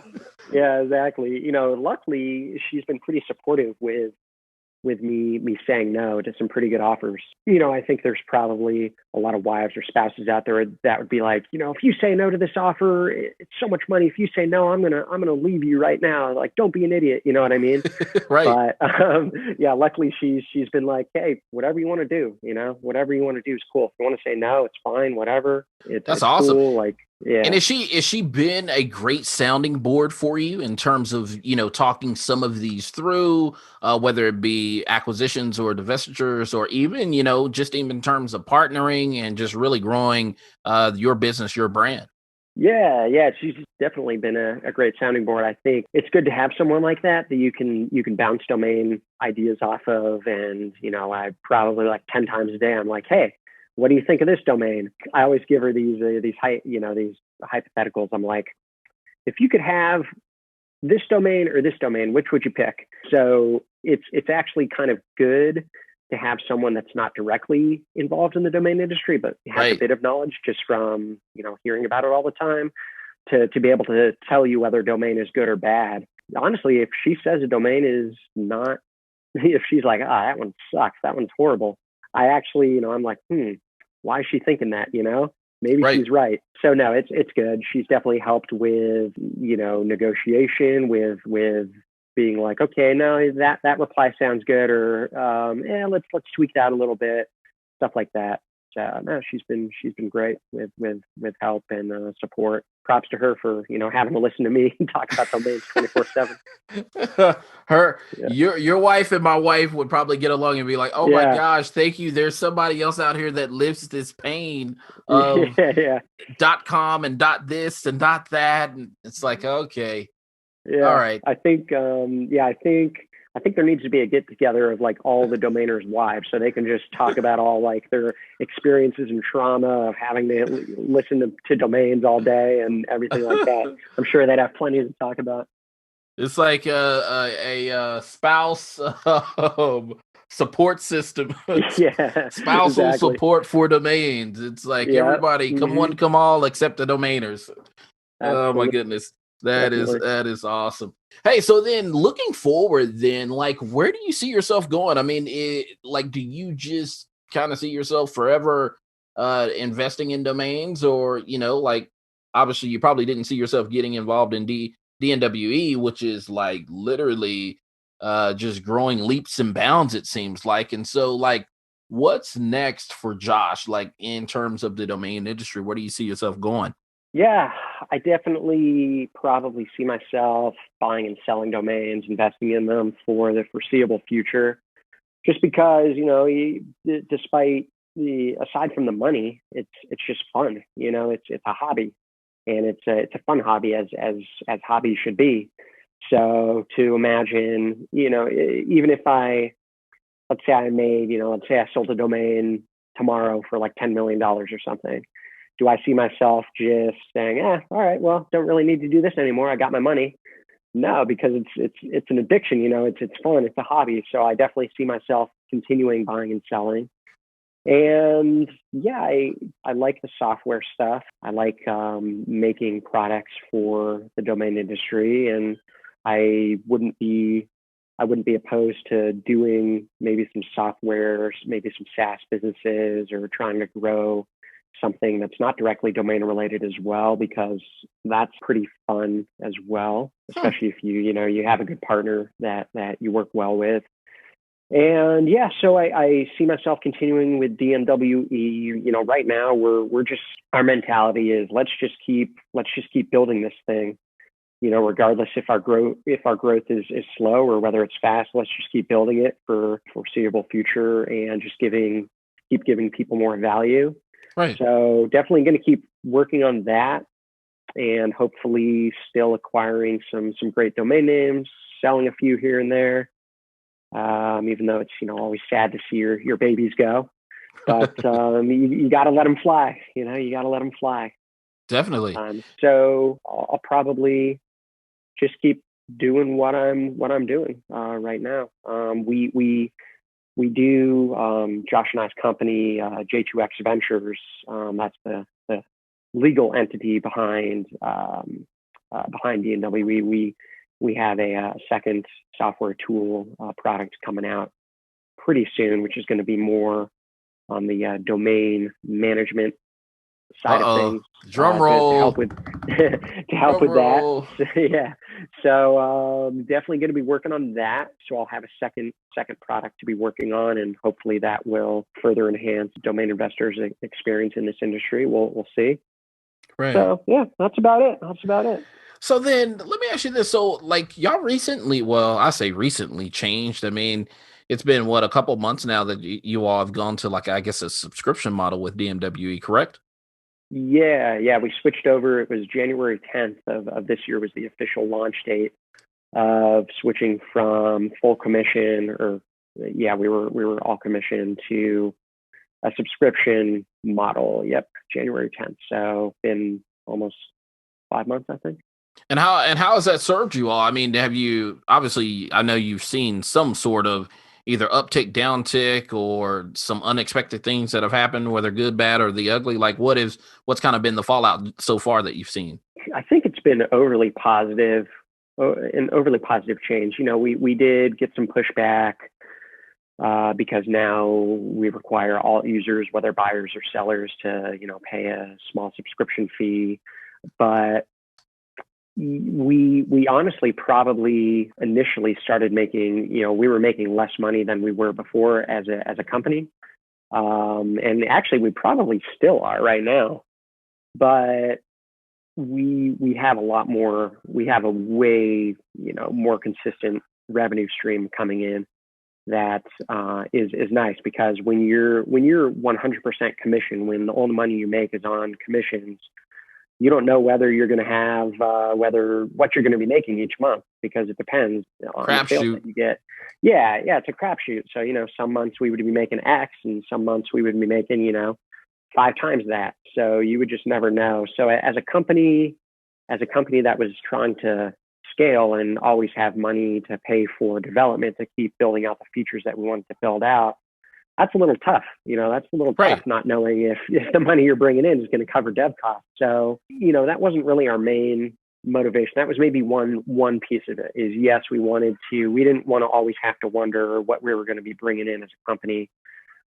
Yeah, exactly. Luckily, she's been pretty supportive with me saying no to some pretty good offers. I think there's probably a lot of wives or spouses out there that would be like, if you say no to this offer, it's so much money. If you say no, I'm gonna leave you right now. Like, don't be an idiot. You know what I mean? Right. But yeah, luckily she's been like, hey, whatever you want to do, whatever you want to do is cool. If you want to say no, it's fine. Whatever. That's awesome. Cool. Like, yeah. And is she been a great sounding board for you in terms of, talking some of these through, whether it be acquisitions or divestitures, or even, just even in terms of partnering and just really growing your business, your brand? Yeah, she's definitely been a great sounding board. I think it's good to have someone like that you can bounce domain ideas off of. And, I probably like 10 times a day, I'm like, hey, what do you think of this domain? I always give her these hypotheticals. I'm like, if you could have this domain or this domain, which would you pick? So it's actually kind of good to have someone that's not directly involved in the domain industry, but has a bit of knowledge just from, hearing about it all the time, to be able to tell you whether a domain is good or bad. Honestly, if she says a domain is not if she's like, that one sucks, that one's horrible, I actually, I'm like, why is she thinking that? Maybe Right. she's right. So no, it's good. She's definitely helped with, negotiation, with being like, okay, no, that reply sounds good, or let's tweak that a little bit, stuff like that. So no, she's been great with help and support. Props to her for having to listen to me talk about domains 24/7. Her, Yeah, your wife and my wife would probably get along and be like, "Oh my yeah, gosh, thank you. There's somebody else out here that lives this pain of yeah, .com and .this and .that." And it's like, okay, all yeah. right. I think there needs to be a get together of like all the domainers' wives, so they can just talk about all like their experiences and trauma of having to listen to domains all day and everything like that. I'm sure they'd have plenty to talk about. It's like a spouse support system, Yeah, spousal exactly. support for domains. It's like Yeah, everybody, come one, come all, except the domainers. Oh my absolutely, goodness. That is definitely. that is awesome. Hey, so then looking forward, then like where do you see yourself going? I mean, like do you just kind of see yourself forever investing in domains, or like obviously you probably didn't see yourself getting involved in DNWE, which is like literally just growing leaps and bounds, it seems like. And so like what's next for Josh, like in terms of the domain industry? Where do you see yourself going? Yeah, I definitely probably see myself buying and selling domains, investing in them for the foreseeable future. Just because despite the aside from the money, it's just fun. It's a hobby, and it's a fun hobby as hobbies should be. So to imagine, even if let's say I made, let's say I sold a domain tomorrow for like $10 million or something. Do I see myself just saying, all right, well, don't really need to do this anymore, I got my money? No, because it's an addiction. It's fun, it's a hobby. So I definitely see myself continuing buying and selling. And yeah, I like the software stuff. I like making products for the domain industry, and I wouldn't be I wouldn't be opposed to doing maybe some software, maybe some SaaS businesses, or trying to grow something that's not directly domain related as well, because that's pretty fun as well, Hmm. especially if you have a good partner that you work well with. And yeah, so I see myself continuing with DMWE. Right now we're just, our mentality is let's just keep building this thing. Regardless if our growth is slow or whether it's fast, let's just keep building it for foreseeable future and just keep giving people more value. Right. So definitely going to keep working on that, and hopefully still acquiring some great domain names, selling a few here and there. Even though it's always sad to see your babies go, but you got to let them fly. You got to let them fly Definitely. sometimes. So I'll probably just keep doing what I'm doing right now. We do, Josh and I's company, J2X Ventures. That's the legal entity behind D&W. We have a second software tool product coming out pretty soon, which is going to be more on the domain management side of Uh-oh. things, Drum to roll. help with to help Drum with that. roll. So, yeah, so definitely going to be working on that. So I'll have a second product to be working on, and hopefully that will further enhance domain investors' experience in this industry. We'll see. Right. So yeah, that's about it. That's about it. So then let me ask you this. So like y'all recently, well, I say recently changed. I mean, it's been what, a couple months now that you all have gone to like, I guess, a subscription model with DMWE, correct? Yeah. We switched over. It was January 10th of this year was the official launch date of switching from full commission, or yeah, we were all commission, to a subscription model. Yep, January 10th. So been almost 5 months, I think. And how has that served you all? I mean, have you, obviously I know you've seen some sort of either uptick, downtick, or some unexpected things that have happened, whether good, bad, or the ugly. Like what's kind of been the fallout so far that you've seen? I think it's been overly positive, an overly positive change. We did get some pushback because now we require all users, whether buyers or sellers, to pay a small subscription fee. But we honestly probably initially started making, we were making less money than we were before as a company. And actually we probably still are right now, but we have a way, more consistent revenue stream coming in that is nice, because when you're 100% commission, when all the money you make is on commissions, you don't know whether you're going to have what you're going to be making each month, because it depends on the sales that you get. Yeah, it's a crapshoot. So some months we would be making X, and some months we would be making 5 times that. So you would just never know. So as a company that was trying to scale and always have money to pay for development to keep building out the features that we wanted to build out, that's a little tough. That's a little tough, not knowing if the money you're bringing in is going to cover dev costs. So, that wasn't really our main motivation. That was maybe one piece of it. Is yes, we didn't want to always have to wonder what we were going to be bringing in as a company,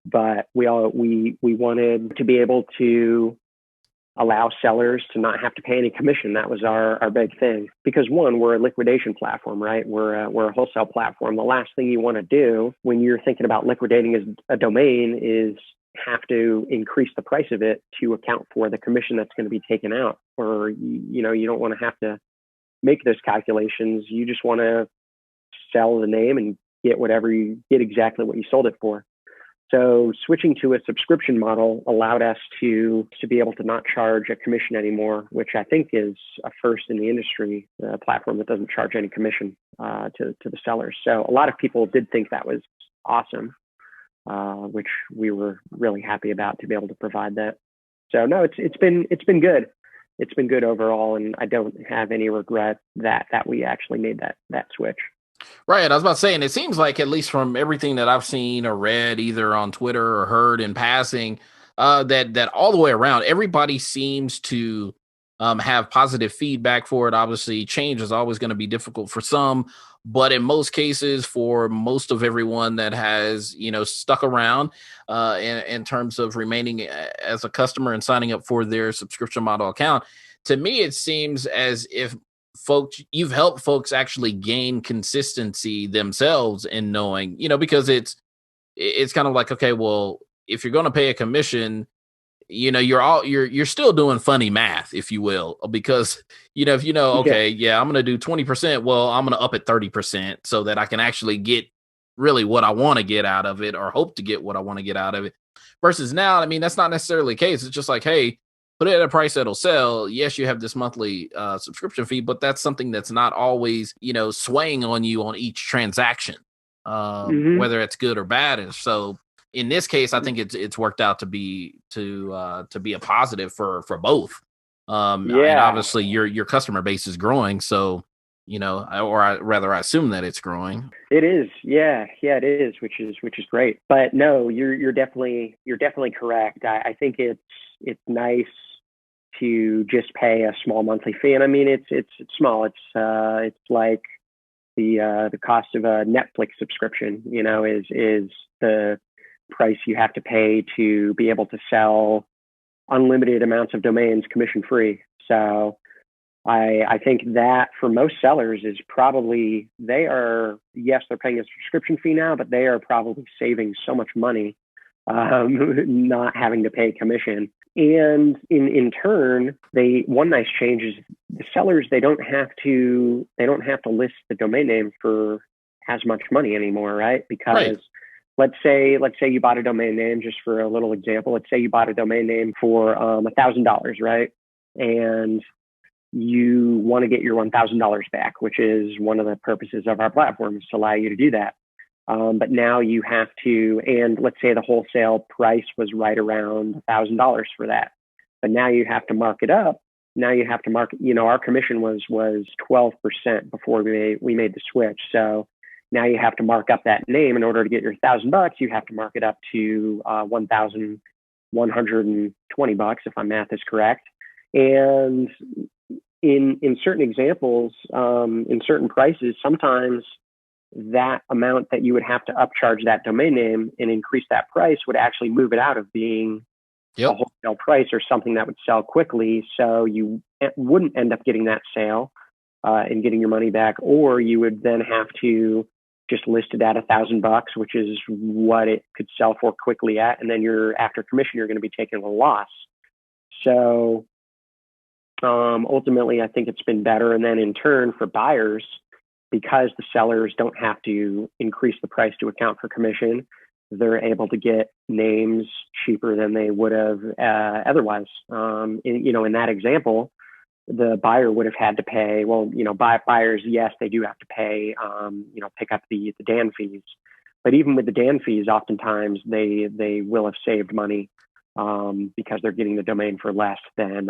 but we wanted to be able to allow sellers to not have to pay any commission. That was our big thing, because one, we're a liquidation platform, right? We're a wholesale platform. The last thing you want to do when you're thinking about liquidating a domain is have to increase the price of it to account for the commission that's going to be taken out. Or, you don't want to have to make those calculations. You just want to sell the name and get exactly what you sold it for. So switching to a subscription model allowed us to be able to not charge a commission anymore, which I think is a first in the industry, a platform that doesn't charge any commission to the sellers. So a lot of people did think that was awesome, which we were really happy about, to be able to provide that. So no, it's been good. It's been good overall, and I don't have any regret that we actually made that switch. Right. I was about to say, and it seems like, at least from everything that I've seen or read, either on Twitter or heard in passing, that all the way around, everybody seems to have positive feedback for it. Obviously, change is always going to be difficult for some, but in most cases, for most of everyone that has, stuck around in terms of remaining as a customer and signing up for their subscription model account, to me, it seems as if you've helped folks actually gain consistency themselves in knowing, because it's kind of like, okay, well, if you're going to pay a commission, you're still doing funny math, if you will, because, if okay, yeah, I'm going to do 20%. Well, I'm going to up it 30% so that I can actually get really what I want to get out of it, or hope to get what I want to get out of it. Versus now, I mean, that's not necessarily the case. It's just like, hey, put it at a price that'll sell. Yes, you have this monthly subscription fee, but that's something that's not always, swaying on you on each transaction, whether it's good or bad. And so in this case, I think it's worked out to be a positive for both. And obviously your customer base is growing, so I assume that it's growing. It is, yeah, it is, which is great. But no, you're definitely correct. I think it's nice to just pay a small monthly fee, and I mean it's small. It's like the cost of a Netflix subscription. Is the price you have to pay to be able to sell unlimited amounts of domains commission free. So I think that for most sellers is probably, they're paying a subscription fee now, but they are probably saving so much money not having to pay commission. And in turn, one nice change is the sellers, they don't have to list the domain name for as much money anymore, right? Because let's say you bought a domain name, just for a little example, let's say you bought a domain name for $1,000, right? And you want to get your $1,000 back, which is one of the purposes of our platform, is to allow you to do that. But now you have to, and let's say the wholesale price was right around $1,000 for that, but now you have to mark it up. Now you have to mark, our commission was 12% before we made the switch. So now you have to mark up that name in order to get your $1,000. You have to mark it up to $1,120, if my math is correct. And in certain examples, in certain prices, sometimes that amount that you would have to upcharge that domain name and increase that price would actually move it out of being a wholesale price or something that would sell quickly. So you wouldn't end up getting that sale and getting your money back, or you would then have to just list it at $1,000, which is what it could sell for quickly at. And then after commission, you're going to be taking a loss. So ultimately, I think it's been better. And then in turn for buyers, because the sellers don't have to increase the price to account for commission, they're able to get names cheaper than they would have otherwise. In that example, the buyer would have had to pay, buyers, yes, they do have to pay, pick up the DAN fees. But even with the DAN fees, oftentimes they will have saved money because they're getting the domain for less than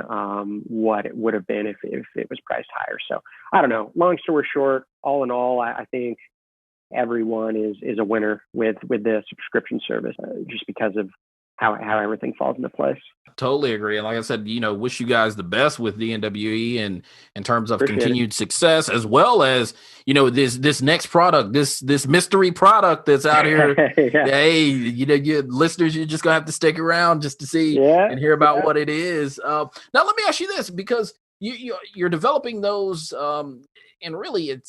what it would have been if it was priced higher. So I don't know. Long story short, all in all, I think everyone is a winner with the subscription service just because of how everything falls into place. Totally agree. And like I said, wish you guys the best with DNWE and in terms of Appreciate continued success, as well as, this next product, this mystery product that's out here. Yeah. Hey, your listeners, you're just gonna have to stick around just to see and hear about what it is. Now let me ask you this, because you're developing those, and really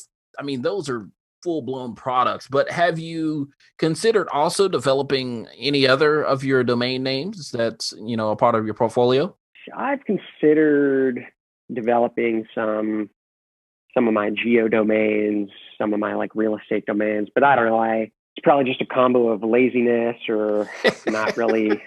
those are full-blown products, but have you considered also developing any other of your domain names that's a part of your portfolio? I've considered developing some of my geo domains, some of my like real estate domains, but I don't know. It's probably just a combo of laziness or not really.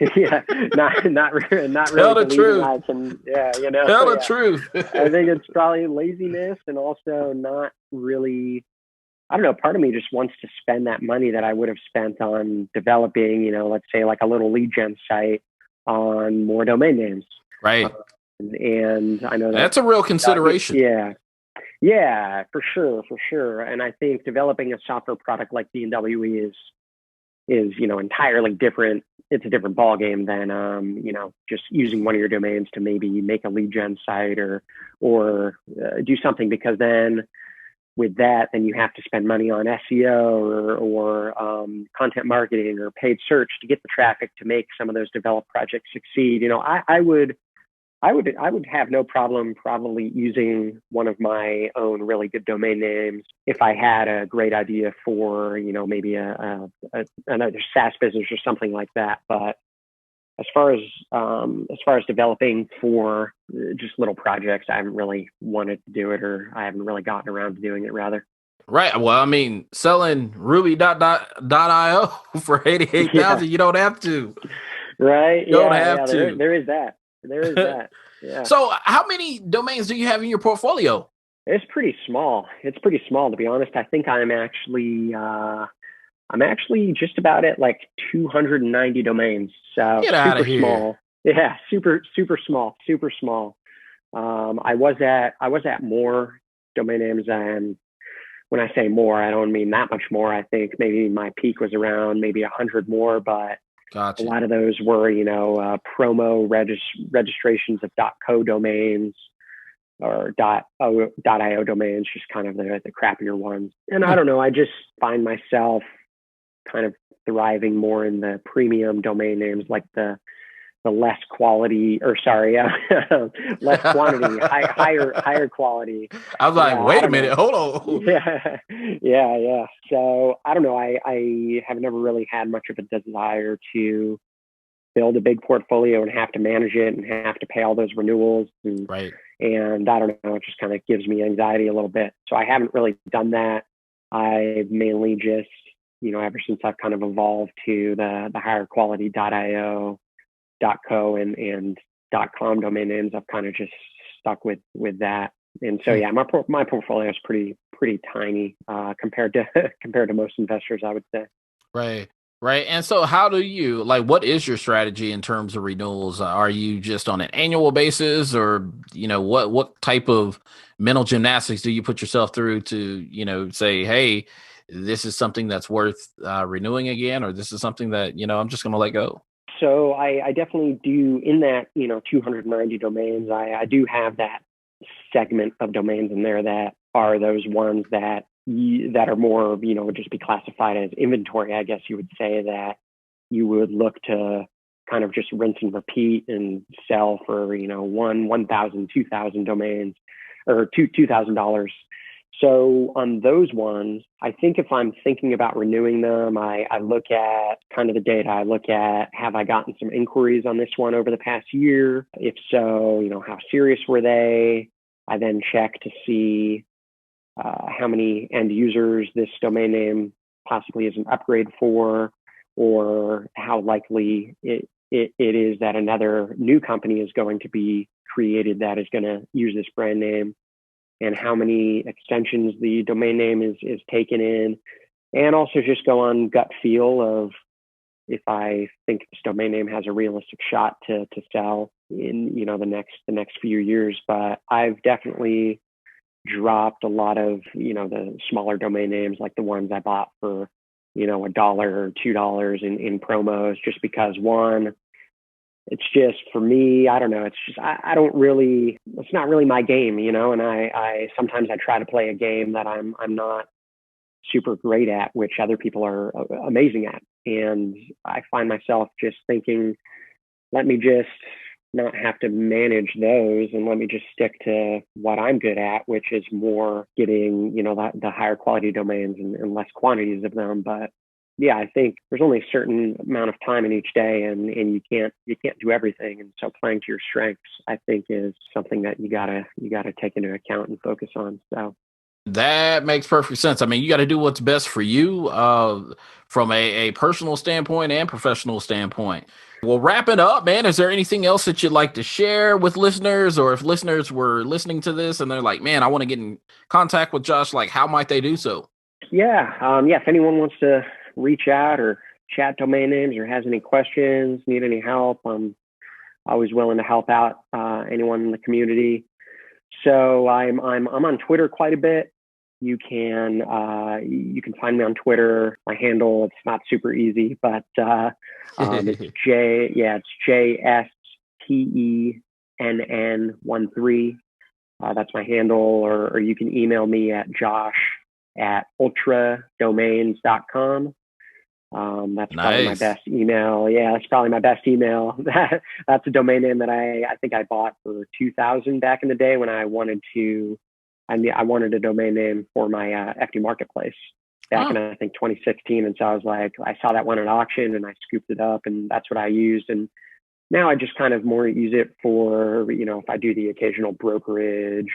Not really. Tell the truth. Tell the truth. I think it's probably laziness and also not really. I don't know, part of me just wants to spend that money that I would have spent on developing, let's say like a little lead gen site on more domain names. Right. And I know that's a real consideration. Yeah, for sure. And I think developing a software product like DNWE is entirely different. It's a different ballgame than, just using one of your domains to maybe make a lead gen site or do something, because then with that, then you have to spend money on SEO or content marketing or paid search to get the traffic to make some of those developed projects succeed. I would have no problem probably using one of my own really good domain names if I had a great idea for maybe another SaaS business or something like that. But as far as developing for just little projects, I haven't really wanted to do it, or I haven't really gotten around to doing it, rather. Right. Well, selling Ruby.io for 88,000, you don't have to. Right. You don't have to. There is that. Yeah. So how many domains do you have in your portfolio? It's pretty small. To be honest. I think I'm actually just about at like 290 domains. So get out of here. Small. Yeah, super small. I was at more domain names than, when I say more, I don't mean that much more. I think maybe my peak was around maybe 100 more, but gotcha. A lot of those were, promo registrations of .co domains or .io domains, just kind of the crappier ones. And I don't know, I just find myself kind of thriving more in the premium domain names, like the less quality, less quantity, higher quality. I was like, wait a minute, hold on. Yeah. So I don't know. I have never really had much of a desire to build a big portfolio and have to manage it and have to pay all those renewals. Right. And I don't know, it just kind of gives me anxiety a little bit. So I haven't really done that. I've mainly just, ever since I've kind of evolved to the higher quality .io, .co and .com domain names, I've kind of just stuck with that. And so, yeah, my portfolio is pretty tiny compared to most investors, I would say. Right. And so how do you, what is your strategy in terms of renewals? Are you just on an annual basis, or, what type of mental gymnastics do you put yourself through to, say, hey, this is something that's worth renewing again, or this is something that, I'm just going to let go? So I definitely do, in that, 290 domains, I do have that segment of domains in there that are those ones that that are more, would just be classified as inventory, I guess you would say, that you would look to kind of just rinse and repeat and sell for, 1,000, 2,000 domains or $2,000. So on those ones, I think if I'm thinking about renewing them, I look at kind of the data. I look at, have I gotten some inquiries on this one over the past year? If so, how serious were they? I then check to see how many end users this domain name possibly is an upgrade for, or how likely it is that another new company is going to be created that is going to use this brand name, and how many extensions the domain name is taken in, and also just go on gut feel of if I think this domain name has a realistic shot to sell in the next few years. But I've definitely dropped a lot of the smaller domain names, like the ones I bought for $1 or $2 in promos, just because one, it's just, for me, I don't know. It's just, it's not really my game, and I sometimes I try to play a game that I'm not super great at, which other people are amazing at. And I find myself just thinking, let me just not have to manage those, and let me just stick to what I'm good at, which is more getting, the higher quality domains and less quantities of them. But yeah, I think there's only a certain amount of time in each day, and you can't do everything. And so playing to your strengths, I think, is something that you gotta take into account and focus on. So that makes perfect sense. I mean, you got to do what's best for you from a personal standpoint and professional standpoint. Well, wrap it up, man. Is there anything else that you'd like to share with listeners, or if listeners were listening to this and they're like, man, I want to get in contact with Josh, like, how might they do so? Yeah. If anyone wants to reach out or chat domain names, or has any questions, need any help, I'm always willing to help out anyone in the community. So I'm on Twitter quite a bit. You can find me on Twitter. My handle, it's not super easy, but it's JSTENN13. That's my handle, or you can email me at josh@ultradomains.com. That's probably my best email. Yeah, that's probably my best email. That's a domain name that I think I bought for $2,000 back in the day when I wanted a domain name for my FD marketplace back in, I think, 2016. And so I was like, I saw that one at auction and I scooped it up, and that's what I used. And now I just kind of more use it for, if I do the occasional brokerage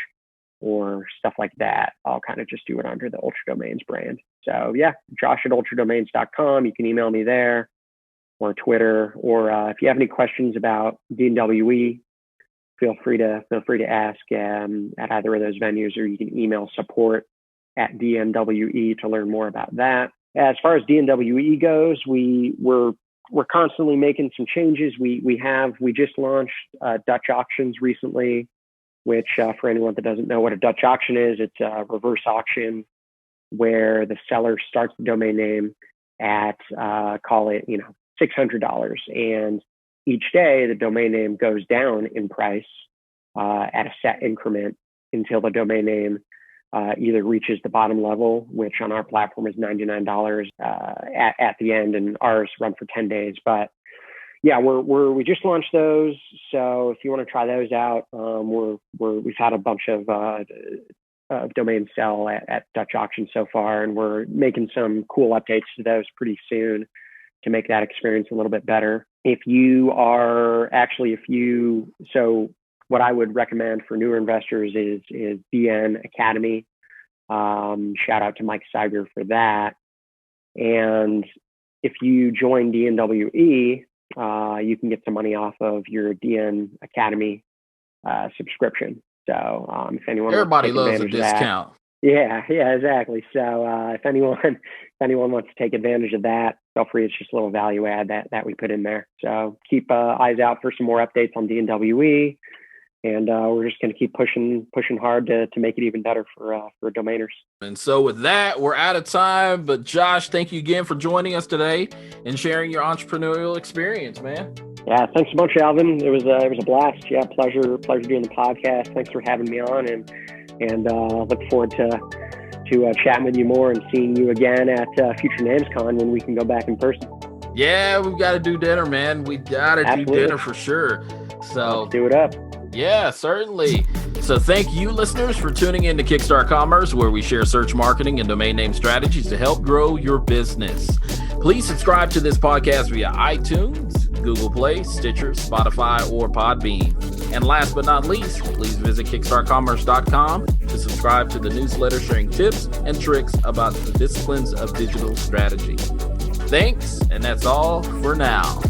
or stuff like that, I'll kind of just do it under the Ultra Domains brand. So yeah, josh@ultradomains.com. You can email me there, or Twitter, or if you have any questions about DNWE, feel free to ask at either of those venues, or you can email support@DNWE to learn more about that. As far as DNWE goes, we're constantly making some changes. We just launched Dutch auctions recently, which for anyone that doesn't know what a Dutch auction is, it's a reverse auction where the seller starts the domain name at call it $600, and each day the domain name goes down in price at a set increment until the domain name either reaches the bottom level, which on our platform is $99 at the end, and ours run for 10 days. But yeah, we just launched those. So if you want to try those out, we've had a bunch of domains sell at Dutch auction so far, and we're making some cool updates to those pretty soon to make that experience a little bit better. So what I would recommend for newer investors is DN Academy. Shout out to Mike Seiger for that. And if you join DNWE, you can get some money off of your DN Academy subscription. So if anyone everybody wants to take loves a discount. Yeah, exactly. So if anyone wants to take advantage of that, feel free. It's just a little value add that we put in there. So keep eyes out for some more updates on DNWE, and we're just going to keep pushing hard to make it even better for domainers. And so with that, we're out of time. But Josh, thank you again for joining us today and sharing your entrepreneurial experience, man. Yeah, thanks so much, Alvin. It was a blast. Yeah, pleasure doing the podcast. Thanks for having me on, and look forward to to chatting with you more and seeing you again at Future NamesCon when we can go back in person. Yeah, we've got to do dinner, man. We got to do dinner for sure. So let's do it up. Yeah, certainly. So thank you, listeners, for tuning in to Kickstart Commerce, where we share search marketing and domain name strategies to help grow your business. Please subscribe to this podcast via iTunes, Google Play, Stitcher, Spotify, or Podbean. And last but not least, please visit kickstartcommerce.com to subscribe to the newsletter sharing tips and tricks about the disciplines of digital strategy. Thanks, and that's all for now.